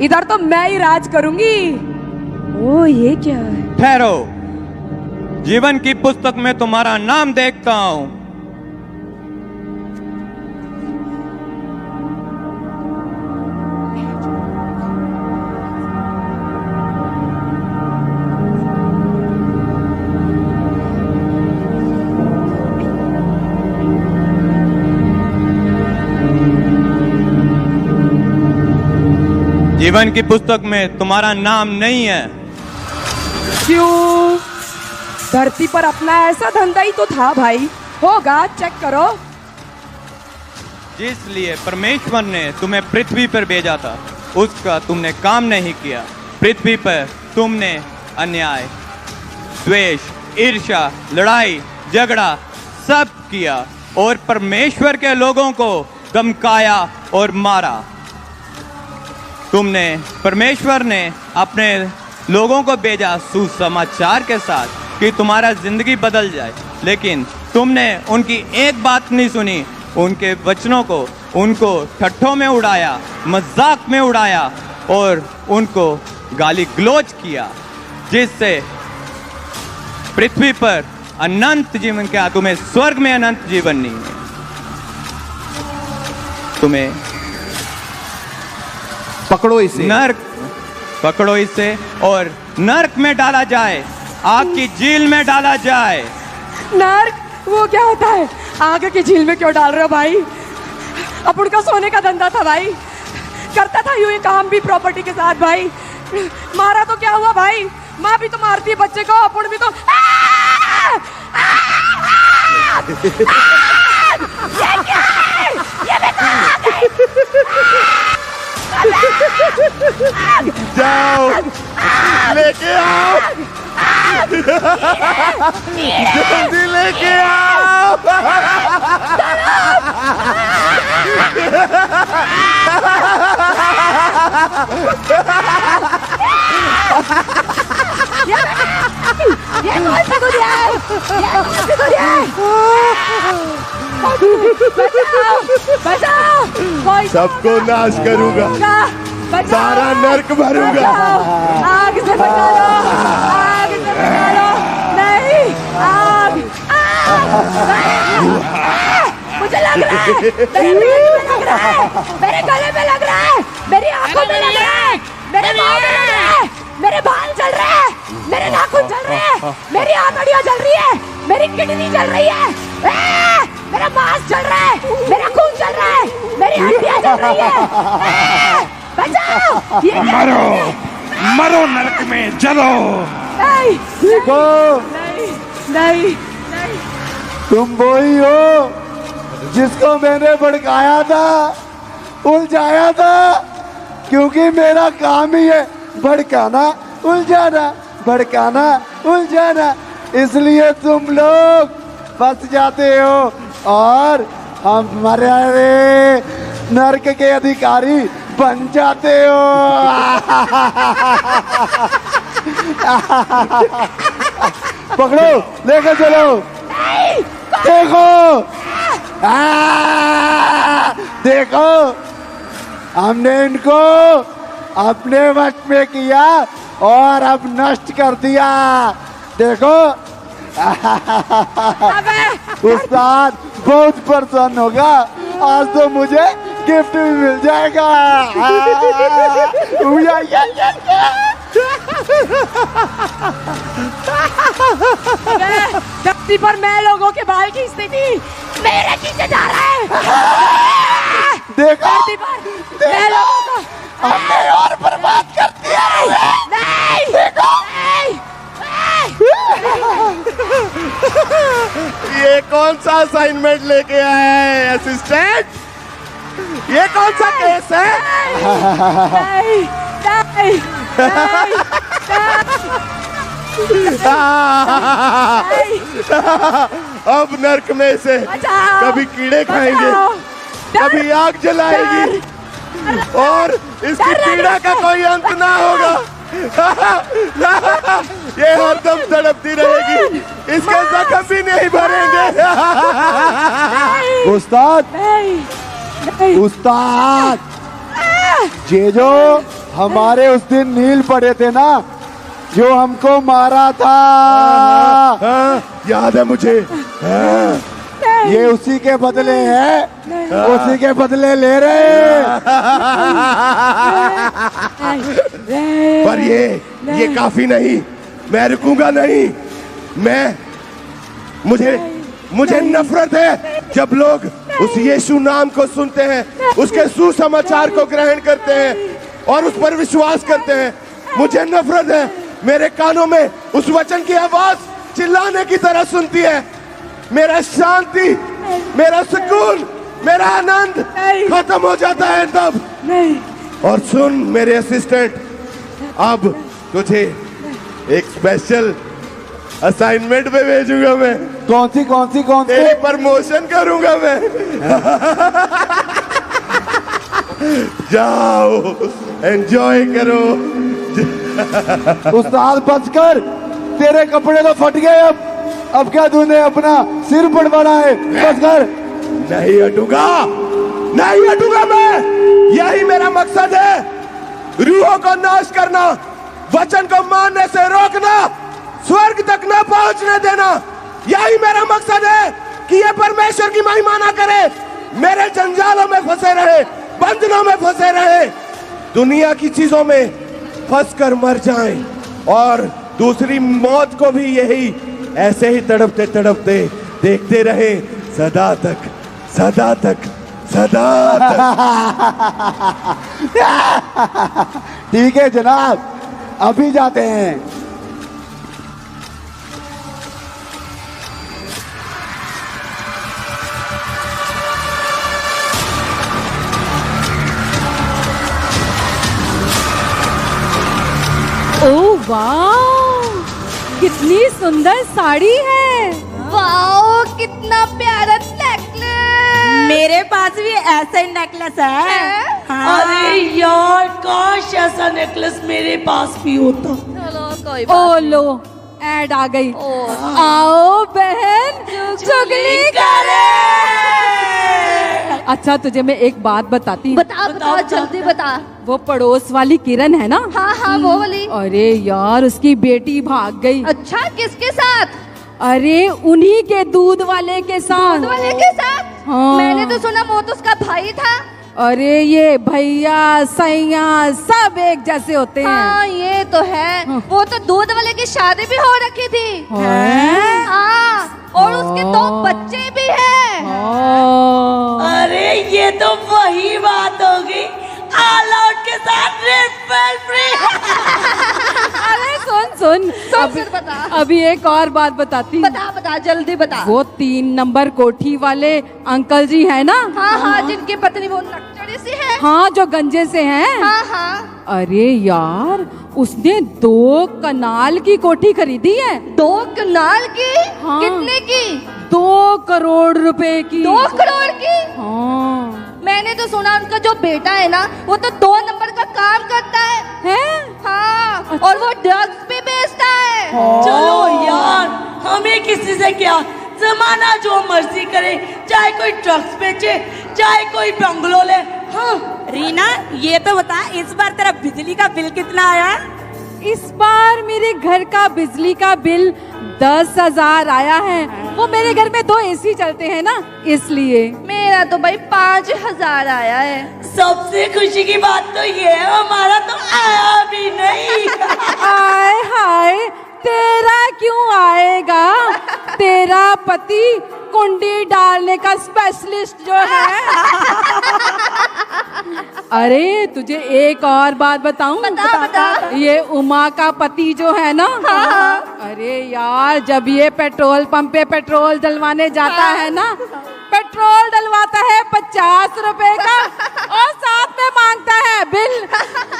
इधर तो मैं ही राज करूंगी। ओ ये क्या है? ठहरो, जीवन की पुस्तक में तुम्हारा नाम देखता हूं। जीवन की पुस्तक में तुम्हारा नाम नहीं है। क्यों? धरती पर अपना ऐसा धंधा ही तो था भाई, होगा, चेक करो। जिसलिए परमेश्वर ने तुम्हें पृथ्वी पर भेजा था, उसका तुमने काम नहीं किया। पृथ्वी पर तुमने अन्याय, द्वेष, ईर्ष्या, लड़ाई, झगड़ा सब किया और परमेश्वर के लोगों को धमकाया और मारा। परमेश्वर ने अपने लोगों को भेजा सुसमाचार के साथ कि तुम्हारा जिंदगी बदल जाए, लेकिन तुमने उनकी एक बात नहीं सुनी। उनके वचनों को, उनको ठट्ठों में उड़ाया, मजाक में उड़ाया और उनको गाली गलौज किया, जिससे पृथ्वी पर अनंत जीवन, क्या तुम्हें स्वर्ग में अनंत जीवन नहीं है? तुम्हें पकड़ो इसे, नर्क पकड़ो इसे और नर्क में डाला जाए, आग की झील में डाला जाए। नर्क? वो क्या होता है? आग की झील में क्यों डाल रहे हो भाई? अपन का सोने का धंधा था भाई, करता था यूं ही काम भी प्रॉपर्टी के साथ भाई। मारा तो क्या हुआ भाई? माँ भी तो मारती है बच्चे को, अपन भी तो ये क्या है? ये जाओ, लेके आओ, जल्दी लेके आओ। ये कौन सी दुनिया है? ये कौन सी दुनिया है? बचाओ, बचाओ, कोई सबको नाश करूंगा, सारा नर्क भरूंगा। आग से बचा लो, आग से बचा लो। नहीं, आग, आग, आग। मेरे गले में लग रहा है, मेरी आंखों में लग रहा है, मेरे पाँव में लग रहा है, मेरे बाल जल रहे हैं, मेरे नाखून जल रहे हैं, मेरी आंतड़ियां जल रही है, मेरी किडनी जल रही है, मेरा मांस जल रहा है, मेरा खून जल रहा है, मेरी हड्डियां जल रही है। बचाओ! ये मरो, मरो नरक में जलो। नहीं, देखो, नहीं, तुम वही हो जिसको मैंने भड़काया था, उलझाया था, क्योंकि मेरा काम ही है भड़काना, उलझाना, भड़काना, उलझाना, इसलिए तुम लोग फंस जाते हो और हमारे नरक के अधिकारी बन जाते हो। पकड़ो, लेकर चलो, देखो, देखो, हमने इनको अपने वश में किया और अब नष्ट कर दिया। देखो, उस्ताद बहुत प्रसन्न होगा, आज तो मुझे गिफ्ट भी मिल जाएगा। धरती पर मैं लोगों के बाल खींचती थी, मेरे खींचे जा रहा है। देखो, धरती पर मैं लोगों को हमने और बर्बाद कर दिया। नहीं, देखो, ये कौन सा असाइनमेंट लेके आया है असिस्टेंट? ये कौन सा केस है? नहीं, नहीं, अब नर्क में से कभी कीड़े खाएंगे, कभी आग जलाएगी और इसकी पीड़ा का कोई अंत ना होगा। ये हरदम तड़पती रहेगी, इसके जख्म भी नहीं भरेंगे। उस्ताद, उस्ताद, ये जो हमारे उस दिन नील पड़े थे ना, जो हमको मारा था, याद है मुझे। ये उसी के बदले है, उसी के बदले ले रहे। पर ये काफी नहीं, मैं रुकूंगा नहीं। मुझे नफरत है जब लोग उस यीशु नाम को सुनते हैं, उसके सुसमाचार को ग्रहण करते हैं और उस पर विश्वास करते हैं। मुझे नफरत है, मेरे कानों में उस वचन की आवाज चिल्लाने की तरह सुनती है। मेरा शांति, मेरा सुकून, मेरा आनंद खत्म हो जाता है तब। और सुन मेरे असिस्टेंट, अब तुझे एक स्पेशल असाइनमेंट पे भेजूंगा मैं। कौन सी तेरी प्रमोशन करूंगा मैं। जाओ, एंजॉय करो। उस्ताद बचकर, तेरे कपड़े तो फट गए। अब क्या तूने अपना सिर पड़वाना है? बचकर। नहीं हटूंगा, नहीं हटूंगा मैं। यही मेरा मकसद है, रूहों को नाश करना, वचन को मानने से रोकना, स्वर्ग तक न पहुंचने देना। यही मेरा मकसद है कि ये परमेश्वर की महिमा ना करे, मेरे जंजालों में फंसे रहे, बंधनों में फंसे रहे, दुनिया की चीजों में फंस कर मर जाएं और दूसरी मौत को भी यही ऐसे ही तड़पते तड़पते देखते रहे, सदा तक, सदा तक, सदा तक। ठीक है जनाब, अभी जाते हैं। ओह वाह, कितनी सुंदर साड़ी है। वाओ, कितना प्यारा नेकलेस। मेरे पास भी ऐसा ही नेकलेस है। हाँ। अरे यार, काश ऐसा नेकलेस मेरे पास भी होता। चलो कोई ओ लो, ऐड आ गई। आओ बहन, चुगली करे। अच्छा तुझे मैं एक बात बताती हूँ। बता जल्दी बता। वो पड़ोस वाली किरण है ना? हाँ वो वाली। अरे यार, उसकी बेटी भाग गई। अच्छा, किसके साथ? अरे उन्हीं के दूध वाले के साथ। दूध वाले के साथ? हाँ। मैंने तो सुना वो तो उसका भाई था। अरे ये भैया सैया सब एक जैसे होते हैं। हाँ ये तो है। वो तो दूध वाले की शादी भी हो रखी थी। हैं? हाँ और उसके 2 बच्चे भी हैं। अरे ये तो वही बात होगी, ऑल आउट के साथ रिपल फ्री। अरे सुन बता। अभी एक और बात बताती हूँ। बता जल्दी बता। वो 3 नंबर कोठी वाले अंकल जी है ना? हाँ जिनकी पत्नी वो लकड़ी सी है। हाँ जो गंजे से हैं। हाँ। अरे यार उसने 2 कनाल की कोठी खरीदी है। 2 कनाल की? हाँ। कितने की? 2 करोड़ रुपए की। 2 करोड़ की? हाँ। मैंने तो सुना उनका जो बेटा है ना वो तो 2 नंबर का काम करता है। हाँ। अच्छा। और वो ड्रग्स भी बेचता है। चलो यार हमें किसी से क्या, जमाना जो मर्जी करे, चाहे कोई ड्रग्स बेचे चाहे कोई बंगलो ले। हाँ। रीना ये तो बता इस बार तेरा बिजली का बिल कितना आया? इस बार मेरे घर का बिजली का बिल 10,000 आया है। वो मेरे घर में 2 AC चलते हैं ना इसलिए। मेरा तो भाई 5,000 आया है। सबसे खुशी की बात तो ये है हमारा तो आया भी नहीं। आए हाय तेरा क्यों आएगा? तेरा पति कुंडी डालने का स्पेशलिस्ट जो है। अरे तुझे एक और बात बताऊं? बता। ये उमा का पति जो है ना, अरे यार जब ये पेट्रोल पंप पे पेट्रोल डलवाने जाता है ना, पेट्रोल डलवाता है 50 रुपए का और साथ में मांगता है बिल।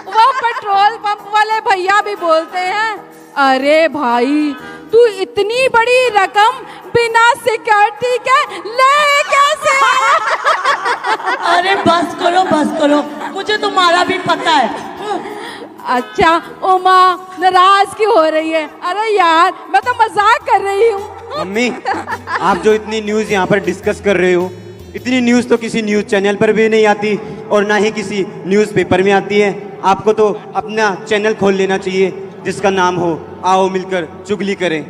वो पेट्रोल पंप वाले भैया भी बोलते हैं, अरे भाई तू इतनी बड़ी रकम बिना सिक्योरिटी के ले कैसे? अरे बस करो, मुझे तुम्हारा भी पता है। अच्छा उमा नाराज क्यों हो रही है? अरे यार मैं तो मजाक कर रही हूँ। मम्मी आप जो इतनी न्यूज यहाँ पर डिस्कस कर रहे हो, इतनी न्यूज तो किसी न्यूज चैनल पर भी नहीं आती और ना ही किसी न्यूज पेपर में आती है। आपको तो अपना चैनल खोल लेना चाहिए जिसका नाम हो आओ मिलकर चुगली करें।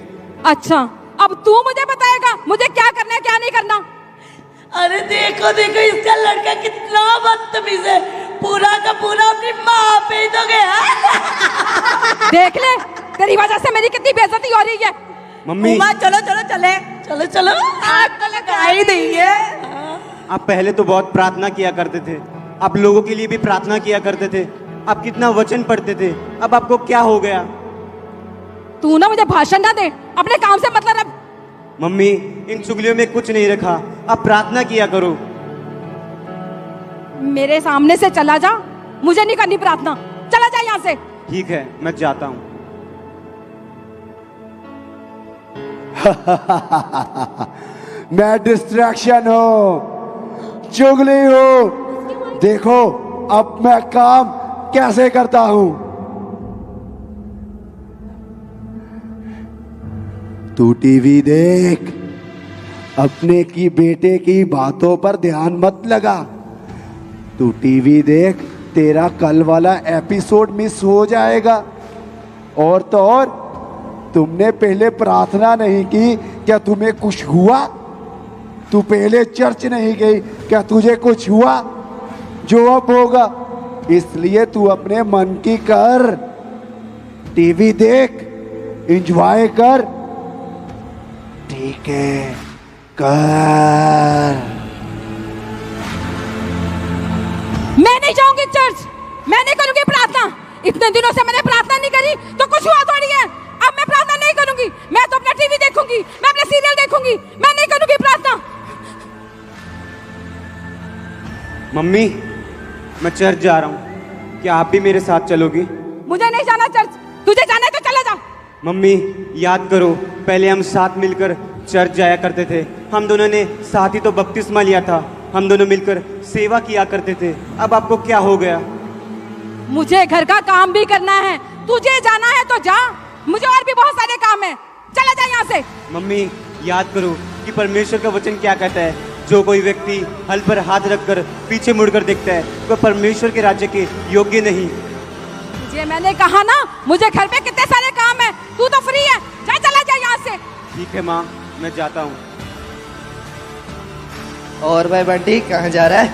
अच्छा अब तू मुझे बताएगा मुझे क्या करना है क्या नहीं करना? अरे देखो इसका लड़का कितना बदतमीज है, पूरा का पूरा अपनी माँ पे तो गया। देख ले तेरी वजह से मेरी कितनी बेइज्जती हो रही है। मम्मी चलो आग तो लगा ही देंगे। आप पहले तो बहुत प्रार्थना किया करते थे, आप लोगों के लिए भी प्रार्थना किया करते थे, आप कितना वचन पढ़ते थे, अब आपको क्या हो गया? तू ना मुझे भाषण ना दे, अपने काम से मतलब रख। मम्मी इन चुगलियों में कुछ नहीं रखा, आप प्रार्थना किया करो। मेरे सामने से चला जा, मुझे नहीं करनी प्रार्थना, चला जा यहाँ से। ठीक है मैं जाता हूँ। मैं डिस्ट्रैक्शन हूँ, चुगली हूँ। देखो अब मैं काम कैसे करता हूँ। तू टीवी देख, अपने की बेटे की बातों पर ध्यान मत लगा। तू टीवी देख, तेरा कल वाला एपिसोड मिस हो जाएगा। और तो और तुमने पहले प्रार्थना नहीं की, क्या तुम्हें कुछ हुआ? तू पहले चर्च नहीं गई, क्या तुझे कुछ हुआ? जो अब होगा, इसलिए तू अपने मन की कर, टीवी देख, एंजॉय कर। ठीक है कर। मैं नहीं जाऊंगी चर्च, मैं नहीं करूंगी प्रार्थना। इतने दिनों से मैंने प्रार्थना नहीं करी तो कुछ हुआ थोड़ी है। अब मैं प्रार्थना नहीं करूंगी, मैं तो अपना टीवी देखूंगी, मैं अपना सीरियल देखूंगी, मैं नहीं करूंगी प्रार्थना। मम्मी मैं चर्च जा रहा हूँ, क्या आप भी मेरे साथ चलोगी? मुझे नहीं जाना चर्च, तुझे जाना है तो चला जा। मम्मी याद करो, पहले हम साथ मिलकर चर्च जाया करते थे, हम दोनों ने साथ ही तो बपतिस्मा लिया था, हम दोनों मिलकर सेवा किया करते थे। अब आपको क्या हो गया? मुझे घर का काम भी करना है, तुझे जाना है तो जा, मुझे और भी बहुत सारे काम है, चला जा यहाँ से। मम्मी याद करो कि परमेश्वर का वचन क्या कहता है, जो कोई व्यक्ति हल पर हाथ रखकर पीछे मुड़कर देखता है वह परमेश्वर के राज्य के योग्य नहीं। तुझे मैंने कहा ना, मुझे घर पे कितने सारे काम है, तू तो फ्री है, जा चला जा यहाँ से। ठीक है माँ मैं जाता हूँ। और भाई बंटी कहाँ जा रहा है?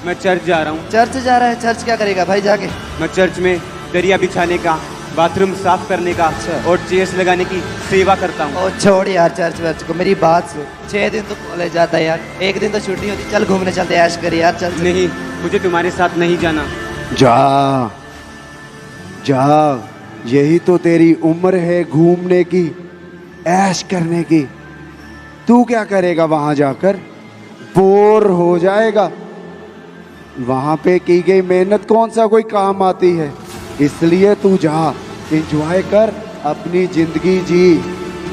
मैं चर्च जा रहा हूँ। चर्च जा रहा है? चर्च क्या करेगा भाई जाके? मैं चर्च में दरिया बिछाने का, बाथरूम साफ करने का और चेयर्स लगाने की सेवा करता हूँ। ओ छोड़ यार चर्च वर्च को, मेरी बात सुन। 6 दिन तो कॉलेज जाता है यार, एक दिन तो छुट्टी होती। चल घूमने चलते, ऐश कर यार। चल नहीं, मुझे तुम्हारे साथ नहीं जाना। जा जा, यही तो तेरी उम्र है घूमने की, ऐश करने की। तू क्या करेगा वहां जाकर? बोर हो जाएगा। वहां पे की गई मेहनत कौन सा कोई काम आती है? इसलिए तू जा, एंजॉय कर, अपनी जिंदगी जी।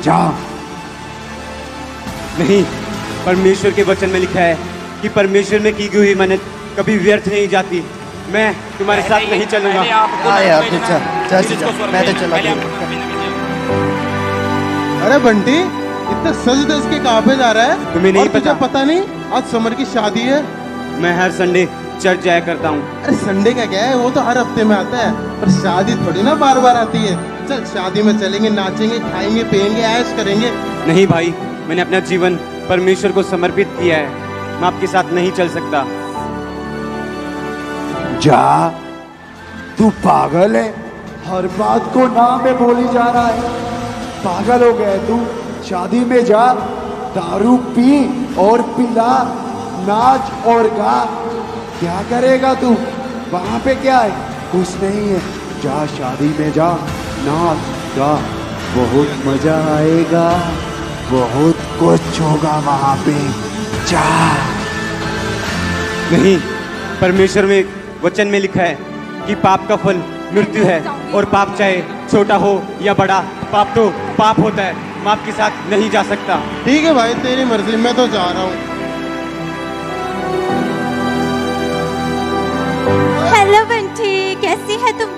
जा। नहीं, परमेश्वर के वचन में लिखा है कि परमेश्वर में की गई मेहनत कभी व्यर्थ नहीं जाती। मैं तुम्हारे साथ नहीं चलूंगा। यार तू चल, मैं तो चला गया। अरे बंटी, इतना सज धज के कहाँ पे जा रहा है? तुम्हें नहीं तुझे पता नहीं आज समर की शादी है? मैं हर संडे चर्च जाया करता हूँ। अरे संडे का क्या है, वो तो हर हफ्ते में आता है, पर शादी थोड़ी ना बार बार आती है। चल शादी में चलेंगे, नाचेंगे, खाएंगे, पिएंगे, ऐश करेंगे। नहीं भाई, मैंने अपना जीवन परमेश्वर को समर्पित किया है। मैं आपके साथ नहीं चल सकता। जा, तू पागल है, हर बात को ना में बोली जा रहा है। पागल हो गया तू। शादी में जा, दारू पी और पिला, नाच और गा। क्या करेगा तू? वहां पे क्या है? कुछ नहीं है। जा शादी में जा, नाच गा, बहुत मजा आएगा, बहुत कुछ होगा वहां पे। जा। नहीं, परमेश्वर में वचन में लिखा है कि पाप का फल मृत्यु है, और पाप चाहे छोटा हो या बड़ा, पाप तो पाप होता है। मैं आपके साथ नहीं जा सकता। ठीक है भाई, तेरी मर्जी, मैं तो जा रहा हूँ। हेलो बंटी, कैसी है तुम?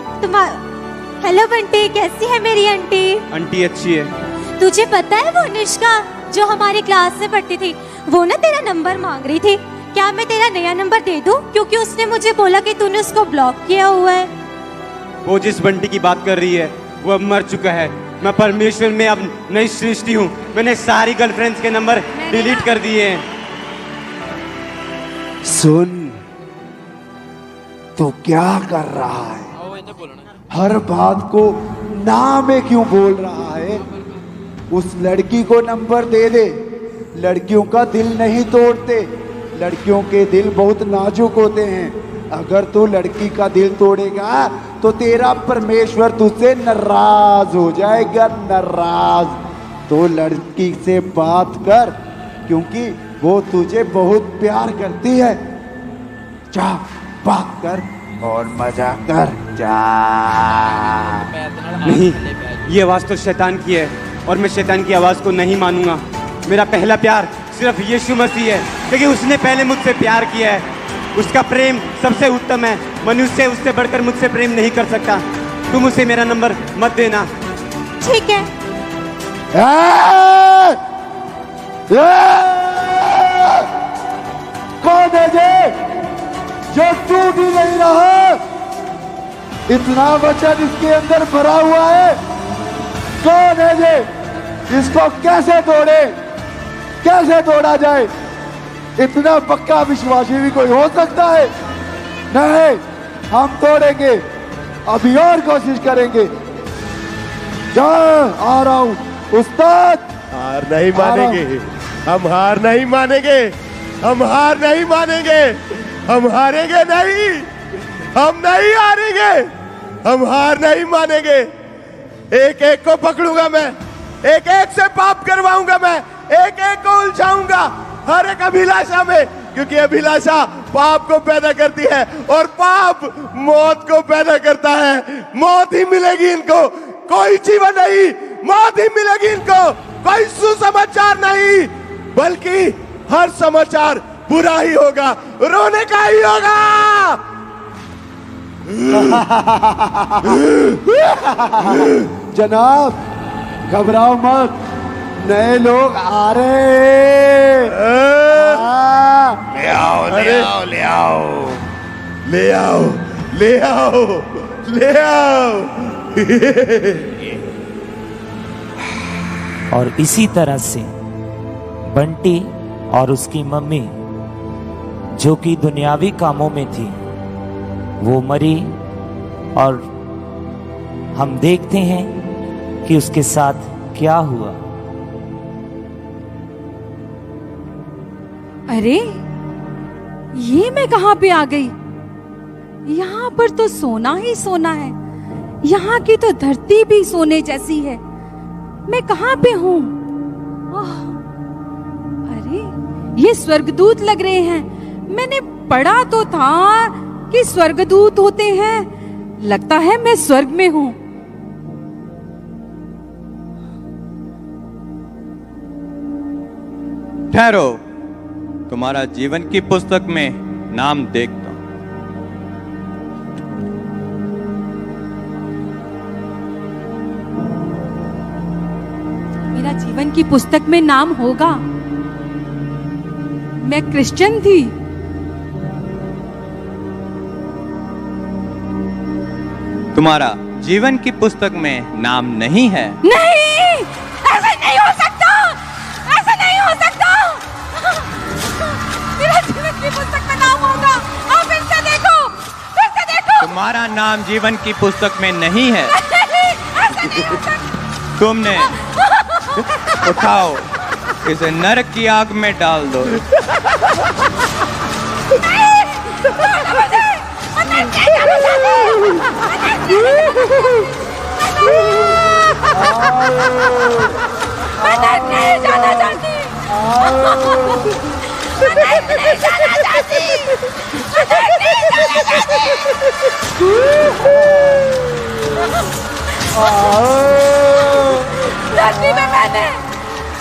हेलो बंटी, कैसी है मेरी आंटी? आंटी अच्छी है। तुझे पता है वो निष्का जो हमारी क्लास में पढ़ती थी, वो ना तेरा नंबर मांग रही थी। क्या मैं तेरा नया नंबर दे दूं? क्योंकि उसने मुझे बोला कि तूने उसको ब्लॉक किया हुआ है। वो जिस बंटी की बात कर रही है वो अब मर चुका है। मैं परमेश्वर में अब नई सृष्टि हूँ। मैंने सारी गर्लफ्रेंड्स के नंबर डिलीट कर दिए हैं। सुन, तो क्या कर रहा है? हर बात को ना में क्यों बोल रहा है? उस लड़की को नंबर दे दे। लड़कियों का दिल नहीं तोड़ते, लड़कियों के दिल बहुत नाजुक होते हैं। अगर तू लड़की का दिल तोड़ेगा तो तेरा परमेश्वर तुझसे नाराज हो जाएगा, नाराज। तो लड़की से बात कर, क्योंकि वो तुझे बहुत प्यार करती है। जा, बात कर और मजा कर। जा। नहीं, ये आवाज तो शैतान की है और मैं शैतान की आवाज को नहीं मानूंगा। मेरा पहला प्यार सिर्फ यीशु मसीह है, क्योंकि उसने पहले मुझसे प्यार किया है। उसका प्रेम सबसे उत्तम है। मनुष्य उससे बढ़कर मुझसे प्रेम नहीं कर सकता। तुम उसे मेरा नंबर मत देना। ठीक है। कौन है ये जो टूट ही नहीं रहा? इतना वचन इसके अंदर भरा हुआ है। कौन है ये? इसको कैसे तोड़े? कैसे तोड़ा जाए? इतना पक्का विश्वासी भी कोई हो सकता है? नहीं, हम तोड़ेंगे, अभी और कोशिश करेंगे। जा, आ रहा हूं उस्ताद। हार नहीं मानेंगे, हम हार नहीं मानेंगे, हम हार नहीं मानेंगे, हम हारेंगे नहीं, हम नहीं हारेंगे, हम हार नहीं मानेंगे। एक एक को पकड़ूंगा मैं, एक एक से पाप करवाऊंगा मैं, एक एक को उलझाऊंगा हर एक अभिलाषा में, क्योंकि अभिलाषा पाप को पैदा करती है और पाप मौत को पैदा करता है। मौत ही मिलेगी इनको, कोई जीवन नहीं, मौत ही मिलेगी इनको, कोई सुसमाचार नहीं, बल्कि हर समाचार बुरा ही होगा, रोने का ही होगा। जनाब, घबराओ मत, नए लोग आ रहे। ले आओ, ले आओ, ले आओ, ले आओ, ले आओ, ले आओ। और इसी तरह से बंटी और उसकी मम्मी जो कि दुनियावी कामों में थी, वो मरी और हम देखते हैं कि उसके साथ क्या हुआ। अरे ये मैं कहाँ पे आ गई? यहाँ पर तो सोना ही सोना है। यहाँ की तो धरती भी सोने जैसी है। मैं कहाँ पे हूँ? अरे ये स्वर्गदूत लग रहे हैं। मैंने पढ़ा तो था कि स्वर्गदूत होते हैं। लगता है मैं स्वर्ग में हूँ। ठहरो, तुम्हारा जीवन की पुस्तक में नाम देखता हूं। मेरा जीवन की पुस्तक में नाम होगा। मैं क्रिश्चियन थी। तुम्हारा जीवन की पुस्तक में नाम नहीं है। नहीं, ऐसा नहीं हो सकता। ऐसा नहीं हो सकता। मेरा जीवन की पुस्तक में नाम होगा। आप फिर से देखो, फिर से देखो। तुम्हारा नाम जीवन की पुस्तक में नहीं है। ऐसा नहीं हो सकता। तुमने उठाओ, इसे नरक की आग में डाल दो। मैं नरक नहीं जाना चाहती। मैं नरक नहीं जाना चाहती। मैं नरक नहीं जाना चाहती।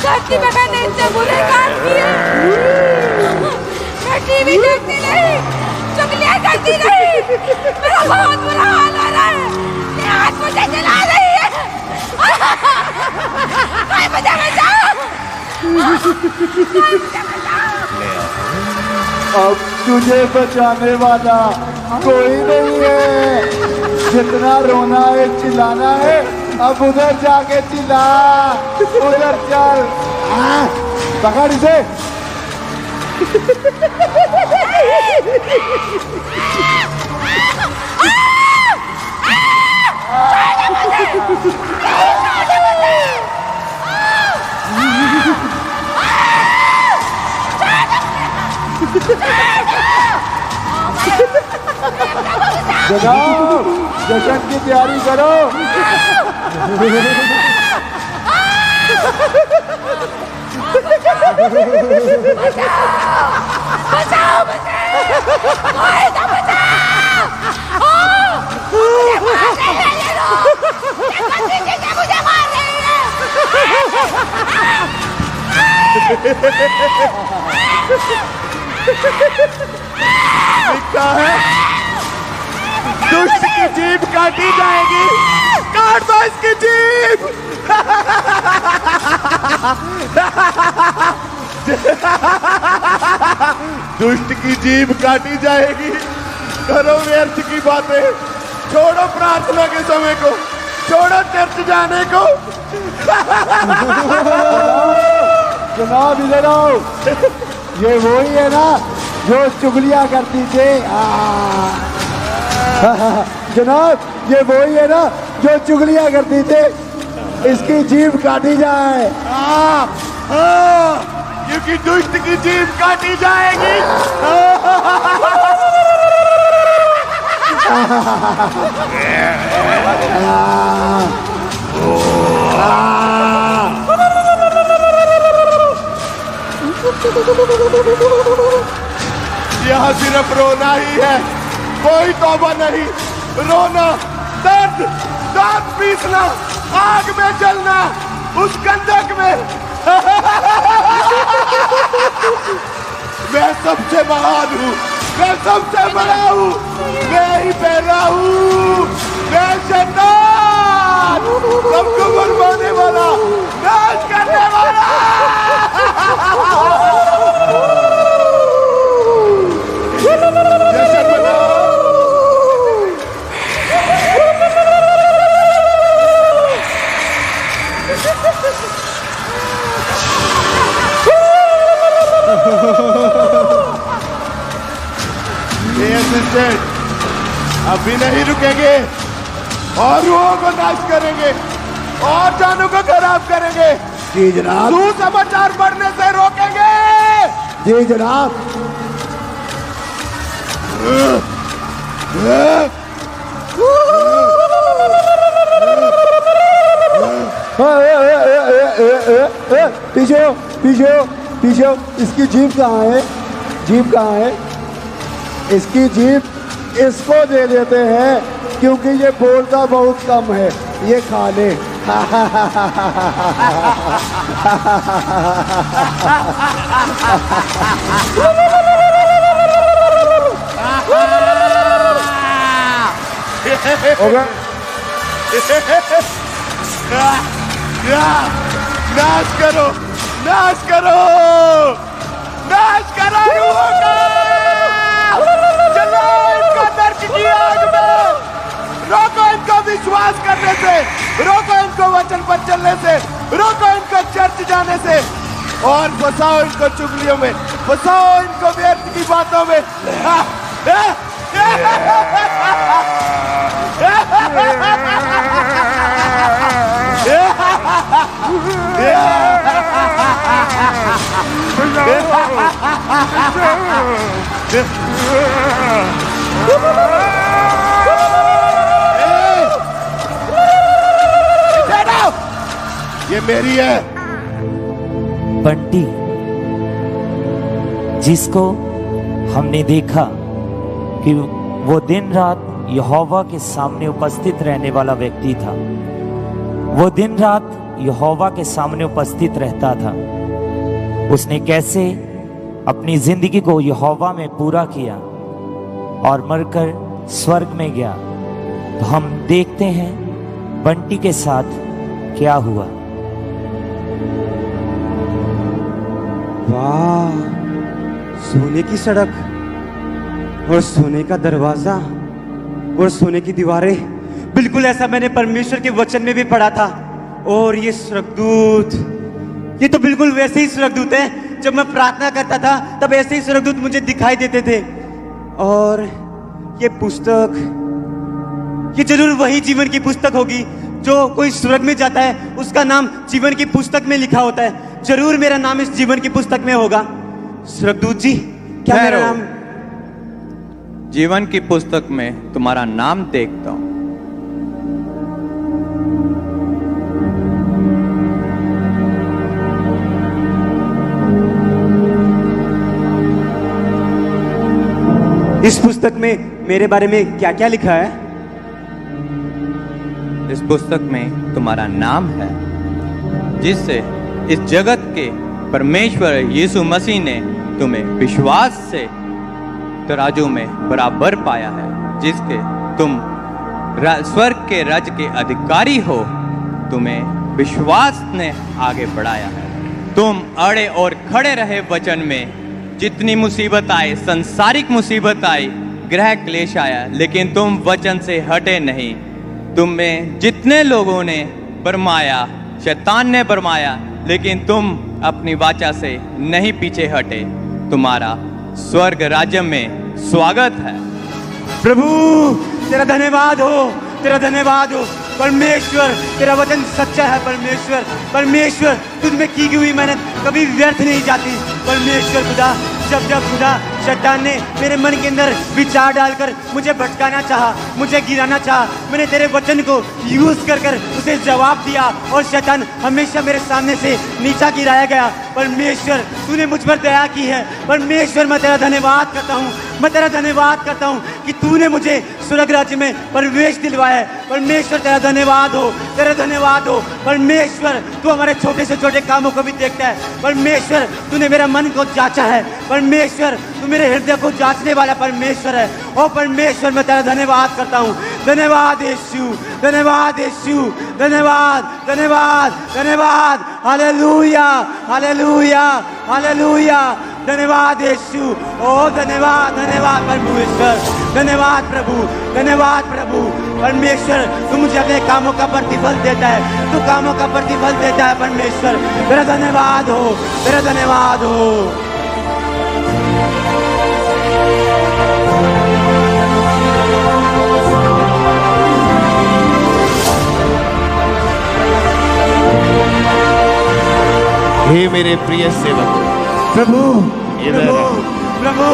धरती में मैंने इतने बुरे काम किए। मैं टीवी देखती नहीं, चुगलियां करती नहीं। मेरा बहुत बुरा हाल हो रहा है। ये हाथ मुझे जला रही है। कोई मुझे बचाओ। अब तुझे बचाने वाला कोई नहीं है। जितना रोना है, चिल्लाना है, अब उधर जाके चिल्ला। उधर चल। पकड़ इसे। जगाओ, जश्न की तैयारी करो। बचाओ मुझे। कोई तो बचाओ। मुझे मार रहे हैं ये लोग। ये कच्ची चीजें मुझे मार रही हैं। लिखा है, दुष्ट की जीभ काटी जाएगी। काट दो इसकी जीभ। दुष्ट की जीभ काटी जाएगी। करो व्यर्थ की बातें, छोड़ो प्रार्थना के समय को, छोड़ो चर्च जाने को। जनाब इधर आओ। ये वही है ना जो चुगलियां करती थी। जनाब ये वही है ना जो चुगलियां करती थी। इसकी जीभ काटी जाए। क्योंकि दुष्ट की जीभ काटी जाएगी। यहाँ सिर्फ रोना ही है, कोई तौबा नहीं। रोना, दर्द, दांत पीसना, आग में जलना, उस गंधक में। मैं सबसे महान हूँ, मैं सबसे बड़ा हूँ, मैं ही पहला हूँ। मैं शैतान, सबको बरमाने वाला, नाश करने वाला। जश्न मनाओ। प्रेजेंट। अभी नहीं रुकेंगे और रूहों को नाश करेंगे और जानों को खराब करेंगे। जी जनाब। सुसमाचार बढ़ने से रोकेंगे। जी जनाब। पीछे हो, पीछे हो, पीछे हो। इसकी जीप कहाँ है? जीप कहाँ है? इसकी जीप इसको दे देते हैं क्योंकि ये बोलता बहुत कम है। ये खा ले। नाश करो, नाश करो, नाश करो रूहों का। चलो इनको दर्द की आग में, रोको इनको विश्वास करने से, रोको इनको वचन पर चलने से, रोको इनको चर्च जाने से और फंसाओ इनको चुगलियों में, फंसाओ इनको व्यर्थ की बातों में। ये मेरी है। बंटी, जिसको हमने देखा कि वो दिन रात यहोवा के सामने उपस्थित रहने वाला व्यक्ति था, वो दिन रात यहोवा के सामने उपस्थित रहता था। उसने कैसे अपनी जिंदगी को यहोवा में पूरा किया और मरकर स्वर्ग में गया, तो हम देखते हैं बंटी के साथ क्या हुआ। वाह, सोने की सड़क और सोने का दरवाजा और सोने की दीवारें, बिल्कुल ऐसा मैंने परमेश्वर के वचन में भी पढ़ा था। और ये स्वर्गदूत, ये तो बिल्कुल वैसे ही स्वर्गदूत हैं। जब मैं प्रार्थना करता था तब ऐसे ही स्वर्गदूत मुझे दिखाई देते थे। और ये पुस्तक, ये जरूर वही जीवन की पुस्तक होगी। जो कोई स्वर्ग में जाता है उसका नाम जीवन की पुस्तक में लिखा होता है। जरूर मेरा नाम इस जीवन की पुस्तक में होगा। स्वर्गदूत जी, क्या मेरा नाम? जीवन की पुस्तक में तुम्हारा नाम देखता हूं। इस पुस्तक में मेरे बारे में क्या क्या लिखा है? इस पुस्तक में तुम्हारा नाम है, जिससे इस जगत के परमेश्वर यीशु मसीह ने तुम्हें विश्वास से तराजू में बराबर पाया है, जिसके तुम स्वर्ग के राज्य के अधिकारी हो। तुम्हें विश्वास ने आगे बढ़ाया है। तुम अड़े और खड़े रहे वचन में। जितनी मुसीबत आए, संसारिक मुसीबत आई, ग्रह क्लेश आया, लेकिन तुम वचन से हटे नहीं। तुम्हें जितने लोगों ने बरमाया, शैतान ने बरमाया, लेकिन तुम अपनी वाचा से नहीं पीछे हटे। तुम्हारा स्वर्ग राज्य में स्वागत है। प्रभु तेरा धन्यवाद हो, तेरा धन्यवाद हो। परमेश्वर तेरा वचन सच्चा है। परमेश्वर, परमेश्वर तुझ में की हुई मेहनत कभी व्यर्थ नहीं जाती। परमेश्वर खुदा, जब खुदा शैतान ने मेरे मन के अंदर विचार डालकर मुझे भटकाना चाहा, मुझे गिराना चाहा, मैंने तेरे वचन को यूज कर उसे जवाब दिया और शैतान हमेशा मेरे सामने से नीचा गिराया गया। परमेश्वर तूने मुझ पर दया की है। परमेश्वर मैं तेरा धन्यवाद करता हूँ, मैं तेरा धन्यवाद करता हूँ कि तूने मुझे स्वर्ग राज्य में प्रवेश दिलवाया है। परमेश्वर तेरा धन्यवाद हो, तेरा धन्यवाद हो। परमेश्वर तू हमारे छोटे से छोटे कामों को भी देखता है। परमेश्वर तूने मेरा मन को जांचा है। परमेश्वर तू मेरे हृदय को जांचने वाला परमेश्वर है। ओ परमेश्वर मैं तेरा धन्यवाद करता हूँ। धन्यवाद यीशु, धन्यवाद यीशु, धन्यवाद, धन्यवाद, धन्यवाद। Hallelujah, hallelujah, hallelujah. धन्यवाद यीशु। ओ धन्यवाद, धन्यवाद परमेश्वर, धन्यवाद प्रभु, धन्यवाद प्रभु। परमेश्वर तू मुझे अपने कामों का प्रतिफल देता है, तू कामों का प्रतिफल देता है। परमेश्वर तेरा धन्यवाद हो, तेरा धन्यवाद हो। हे मेरे प्रिय सेवक प्रभु इधर प्रभु आ। प्रभु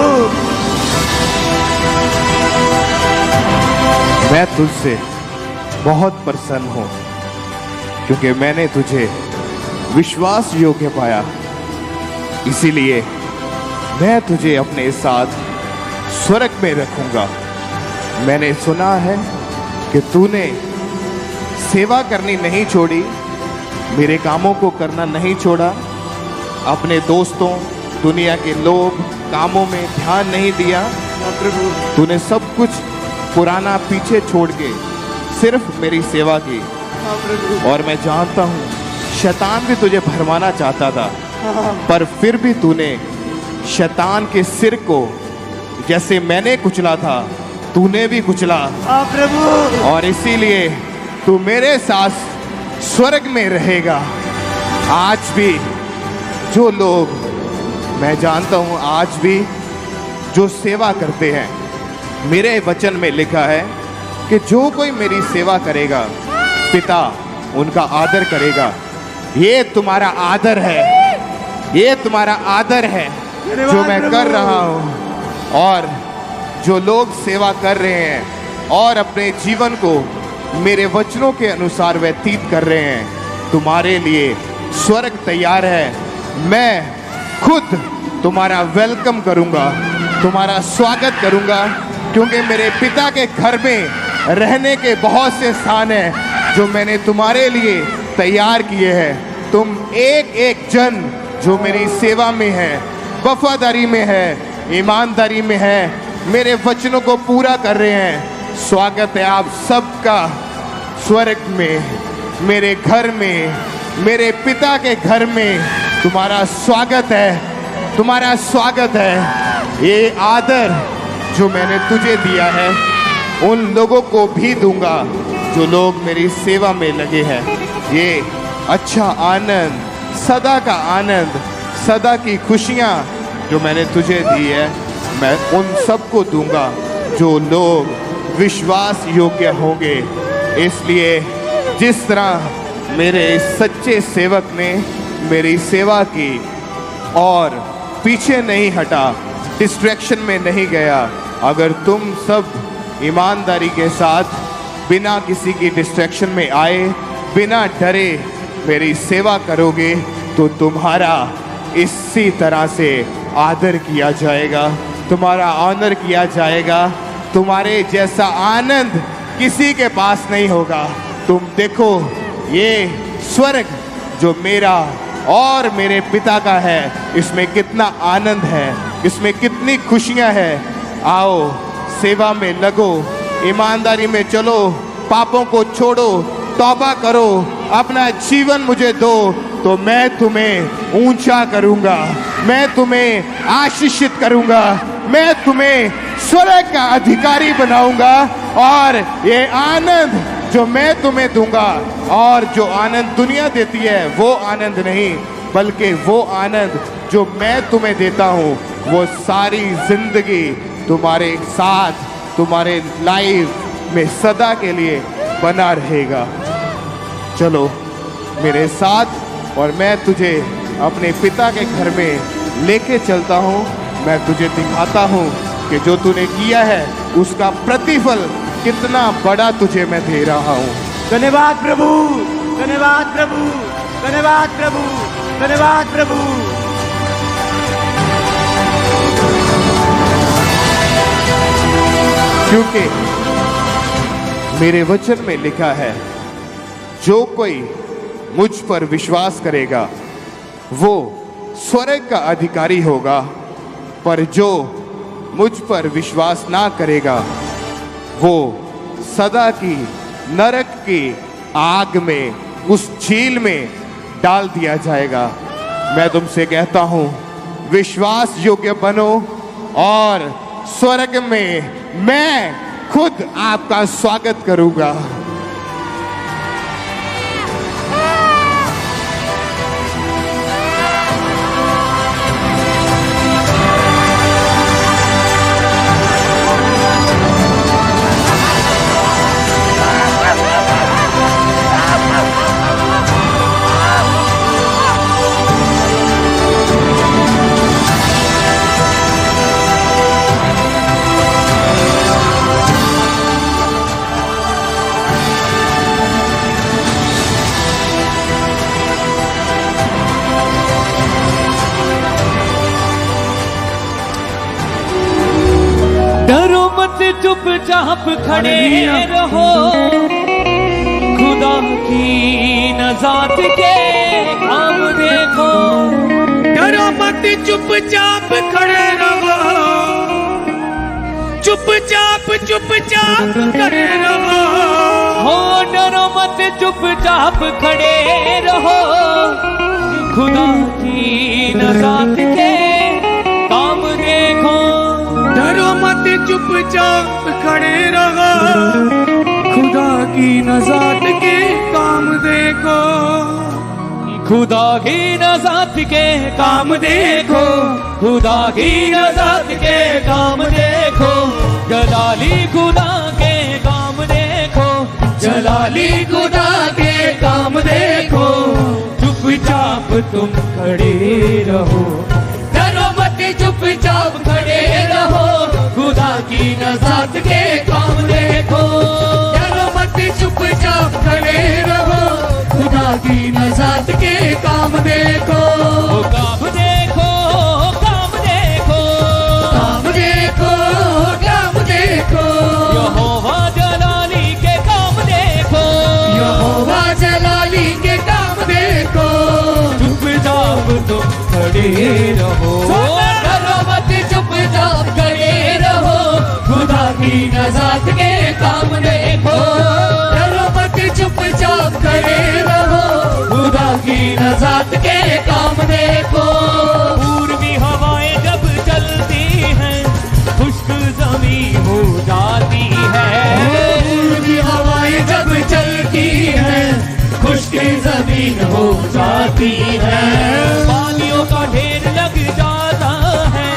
मैं तुझसे बहुत प्रसन्न हूं क्योंकि मैंने तुझे विश्वास योग्य पाया, इसीलिए मैं तुझे अपने साथ स्वर्ग में रखूंगा। मैंने सुना है कि तूने सेवा करनी नहीं छोड़ी, मेरे कामों को करना नहीं छोड़ा, अपने दोस्तों दुनिया के लोग कामों में ध्यान नहीं दिया। तूने सब कुछ पुराना पीछे छोड़ के सिर्फ मेरी सेवा की। और मैं जानता हूँ शैतान भी तुझे भरमाना चाहता था, पर फिर भी तूने शैतान के सिर को जैसे मैंने कुचला था तूने भी कुचला प्रभु। और इसीलिए तू मेरे साथ स्वर्ग में रहेगा। आज भी जो लोग, मैं जानता हूँ आज भी जो सेवा करते हैं, मेरे वचन में लिखा है कि जो कोई मेरी सेवा करेगा पिता उनका आदर करेगा। ये तुम्हारा आदर है, ये तुम्हारा आदर है जो मैं कर रहा हूँ। और जो लोग सेवा कर रहे हैं और अपने जीवन को मेरे वचनों के अनुसार व्यतीत कर रहे हैं, तुम्हारे लिए स्वर्ग तैयार है। मैं खुद तुम्हारा वेलकम करूंगा, तुम्हारा स्वागत करूंगा, क्योंकि मेरे पिता के घर में रहने के बहुत से स्थान हैं जो मैंने तुम्हारे लिए तैयार किए हैं। तुम एक एक जन जो मेरी सेवा में है, वफादारी में है, ईमानदारी में है, मेरे वचनों को पूरा कर रहे हैं। स्वागत है आप सबका स्वर्ग में, मेरे घर में, मेरे पिता के घर में। तुम्हारा स्वागत है, तुम्हारा स्वागत है। ये आदर जो मैंने तुझे दिया है उन लोगों को भी दूंगा जो लोग मेरी सेवा में लगे हैं। ये अच्छा आनंद, सदा का आनंद, सदा की खुशियाँ जो मैंने तुझे दी है, मैं उन सबको दूंगा जो लोग विश्वास योग्य होंगे। इसलिए जिस तरह मेरे सच्चे सेवक ने मेरी सेवा की और पीछे नहीं हटा, डिस्ट्रैक्शन में नहीं गया, अगर तुम सब ईमानदारी के साथ बिना किसी की डिस्ट्रैक्शन में आए, बिना डरे मेरी सेवा करोगे तो तुम्हारा इसी तरह से आदर किया जाएगा, तुम्हारा ऑनर किया जाएगा। तुम्हारे जैसा आनंद किसी के पास नहीं होगा। तुम देखो ये स्वर्ग जो मेरा और मेरे पिता का है, इसमें कितना आनंद है, इसमें कितनी खुशियां हैं। आओ सेवा में लगो, ईमानदारी में चलो, पापों को छोड़ो, तौबा करो, अपना जीवन मुझे दो तो मैं तुम्हें ऊंचा करूंगा, मैं तुम्हें आशीषित करूंगा, मैं तुम्हें स्वर्ग का अधिकारी बनाऊंगा। और ये आनंद जो मैं तुम्हें दूंगा, और जो आनंद दुनिया देती है वो आनंद नहीं, बल्कि वो आनंद जो मैं तुम्हें देता हूँ, वो सारी जिंदगी तुम्हारे साथ, तुम्हारे लाइफ में सदा के लिए बना रहेगा। चलो मेरे साथ और मैं तुझे अपने पिता के घर में लेके चलता हूँ। मैं तुझे दिखाता हूँ कि जो तूने किया है उसका प्रतिफल कितना बड़ा तुझे मैं दे रहा हूँ। धन्यवाद प्रभु, धन्यवाद प्रभु, धन्यवाद प्रभु, धन्यवाद प्रभु। क्योंकि मेरे वचन में लिखा है, जो कोई मुझ पर विश्वास करेगा वो स्वर्ग का अधिकारी होगा, पर जो मुझ पर विश्वास ना करेगा वो सदा की नरक की आग में, उस झील में डाल दिया जाएगा। मैं तुमसे कहता हूं, विश्वास योग्य बनो और स्वर्ग में मैं खुद आपका स्वागत करूंगा। मत चुपचाप खड़े रहो, खुदा की नजात के काम देखो। डरो मत चुपचाप खड़े रहो, चुपचाप चुपचाप खड़े रहो। हो डरो मत चुपचाप खड़े रहो, खुदा की नजात के काम देखो। डरो मत चुपचाप खड़े रहो, खुदा की नजात के काम देखो। खुदा की नजात के काम देखो, खुदा की नजात के काम देखो। जलाली खुदा के काम देखो, जलाली खुदा के काम देखो। चुपचाप तुम खड़े रहो, डरो मत चुपचाप खड़े रहो, खुदा की नजात के काम देखो। डरो मत चुपचाप खड़े रहो, खुदा की नजात के काम देखो। काम देखो, काम देखो, काम देखो, काम देखो। यहोवा जलाली के काम देखो, यहोवा जलाली के काम देखो। चुपचाप तुम खड़े रहो, डरो मत चुपचाप खड़े रहो, खुदा की नजात के काम देखो। डरो मत चुपचाप खड़े रहो, खुदा की नजात के काम देखो। पूर्वी हवाएं जब चलती हैं, खुश्क जमीन हो जाती है। पूर्वी हवाएं जब चलती हैं, खुश्क जमीन हो जाती है। पानियों का ढेर लग जाता है,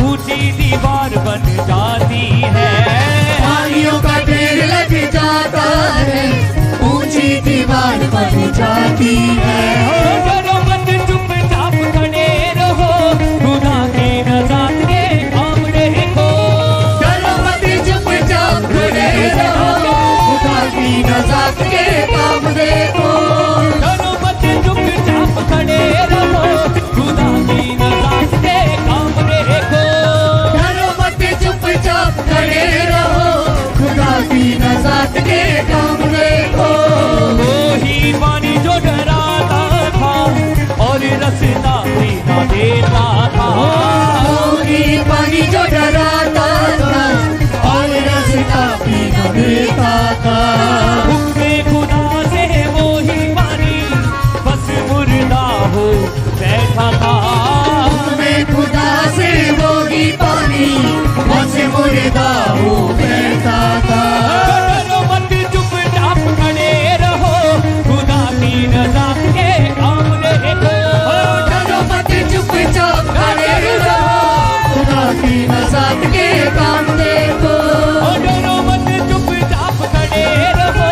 ऊंची दीवार बन जाती है। पानियों का ढेर लग जाता है, ऊंची दीवार बन जाती है। डरो मत चुपचाप खड़े रहो, खुदा की नजात के काम देखो। डरो मत चुपचाप खड़े रहो, खुदा की नजात के काम देखो। डरो मत चुपचाप खड़े रहो, खुदा की नजात के काम देखो। डरो मत चुपचाप खड़े रहो, खुदा की नजात के काम देखो। वही पानी जो डराता था और रास्ता भी न देता था। वही पानी जो डराता था और रास्ता भी न देता था। हुक्मे खुदा से वही पानी बस मुर्दा हो बैठा था। हुक्मे खुदा से वही पानी बस मुर्दा हो बैठा था। डरो मत चुपचाप खड़े रहो, खुदा की नजात के काम देखो। डरो मत चुपचाप खड़े रहो, खुदा की नजात के काम देखो। डरो मत चुपचाप खड़े रहो,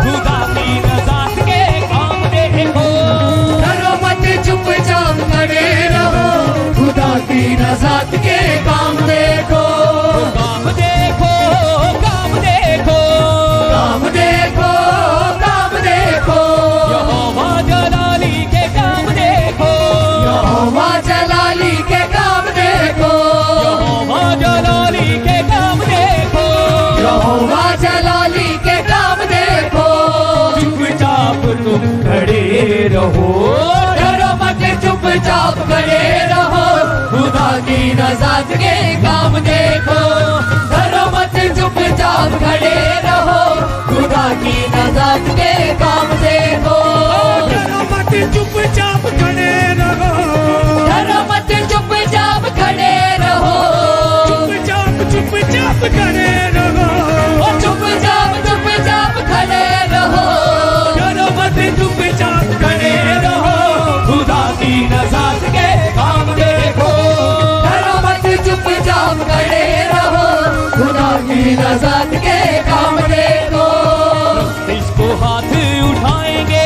खुदा की नजात के काम देखो। डरो मत चुपचाप खड़े रहो, खुदा की नजात के काम देखो। काम देखो, काम देखो, काम देखो, काम देखो। यहोवा जलाली के काम देखो, यहोवा जलाली के काम देखो। यहोवा जलाली के काम देखो, यहोवा जलाली के काम देखो। चुपचाप तुम खड़े रहो, डरो मत चुपचाप खड़े रहो, खुदा की नजात के काम देखो। डरो मत चुपचाप खड़े रहो, खुदा की नजात के काम देखो। डरो मत चुपचाप खड़े रहो, डरो मत चुपचाप खड़े रहो। चुपचाप चुपचाप खड़े रहो, चुपचाप चुपचाप खड़े रहो। डरो मत चुपचाप खड़े रहो, खुदा की नजात के काम देखो। डरो मत चुपचाप खड़े रहो, खुदा की नजात के काम देखो। इसको हाथ उठाएंगे,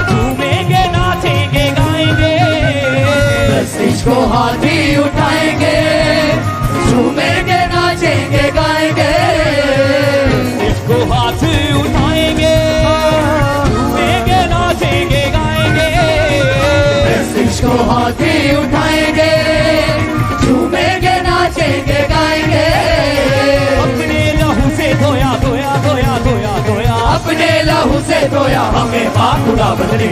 झूमेंगे, नाचेंगे, गाएंगे। इसको हाथ उठाएंगे, झूमेंगे, नाचेंगे, गाएंगे। इसको हाथ उठाएंगे, झूमेंगे, नाचेंगे, गाएंगे। इसको हाथ उठाएंगे, झूमेंगे, नाचेंगे, गाएंगे। लहू से धोया हमें पाक खुदा बदले।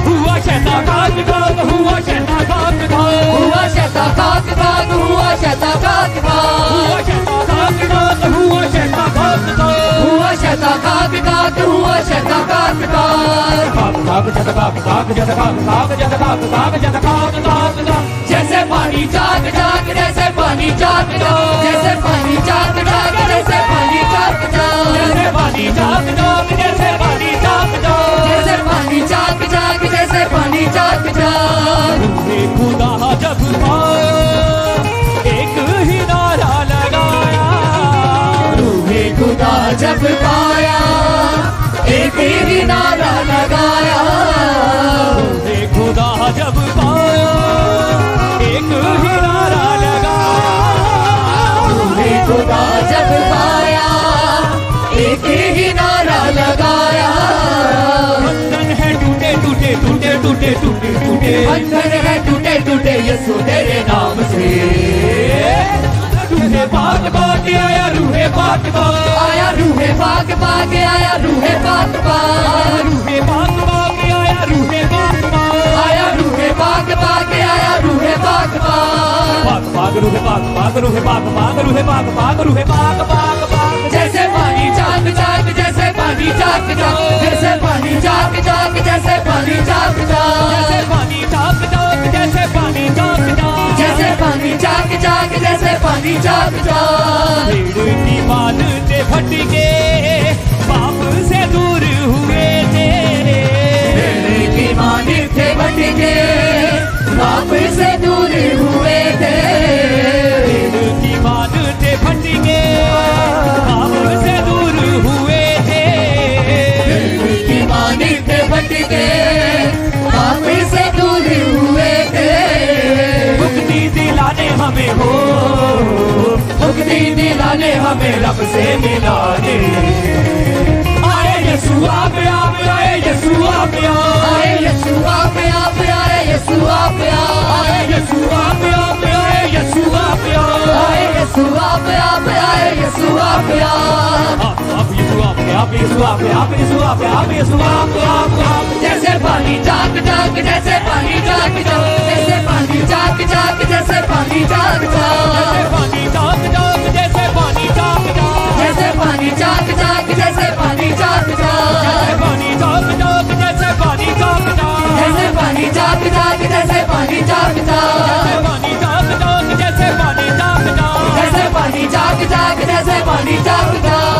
हुआ शैतान खाक खाक, हुआ शैतान खाक खाक, हुआ शैतान खाक खाक, हुआ शैतान खाक खाक, हुआ शैतान खाक खाक, हुआ शैतान खाक खाक, हुआ शैतान खाक खाक, हुआ शैतान खाक खाक। खाक जद खाक खाक जद खाक खाक जद खाक खाक जद खाक खाक खाक। जैसे पानी जाग जाग, जैसे पानी जाग जाग, जैसे पानी जाग जाग, जैसे पानी जाग जाग, जैसे पानी जाग जाग, जैसे पानी जाग जाग, जैसे पानी जाग जाग, जैसे पानी जाग जाग। रूहे खुदा जब पाया एक ही नारा लगाया, रूहे खुदा जब पाया एक ही नारा लगाया, रूहे खुदा जब पाया एक ही नारा लगाया, रूहे खुदा जब पाया एक ही नारा लगाया। बंधन है टूटे टूटे टूटे टूटे टूटे टूटे, बंधन है टूटे टूटे यीशु तेरे नाम से। रूहे पाक पाक आया, रूहे पाक पाक आया, रूहे पाक पाक आया, रूहे पाक पाक आया, रूहे पाक पाक आया, रूहे पाक पाक आया, रूहे पाक पाक आया, रूहे पाक पाक पाक रूहे पाक पाक रूहे पाक पाक रूहे पाक पाक रूहे पाक पाक पाक। जैसे पानी जाग जाग, जैसे पानी जाग जाग, जैसे पानी जाग जाग, जैसे पानी जाग जाग, जैसे पानी जाग जाग, जैसे पानी जाग जाग, जैसे पानी जाग जाग, जैसे पानी जाग जाग। भेड़ की बाल से भटके पाप से दूर हुए थे, भेड़ की बाल से भटके पाप से दूर हुए थे, भेड़ की बाल से भटके पाप से दूर हुए थे, भेड़ की बाल से भटके पाप से दूर हुए थे। मुक्ति दिलाने हमें हो, मुक्ति दिलाने हमें रब से मिलाने। आए यीशु आप आए, यीशु आप आए, यीशु आप आए, यीशु आप आए, यीशु आप आए, यीशु आप आए, यीशु आप आए, यीशु आप जैसे पानी जाग जाग, जैसे पानी जाग जाग, जैसे पानी जाग जाग, जैसे पानी जाग जाग, जैसे पानी जाग जाग, जैसे पानी जाग जाग, जैसे पानी जाग जाग, जैसे पानी जाग जाग, जैसे पानी जाग जाग, जैसे पानी जाग जाग, जैसे पानी जाग जाग, जैसे पानी जाग जाग, जैसे पानी जाग जाग, जैसे पानी जाग जाग, जैसे पानी जाग जाग, जैसे पानी जाग जाग।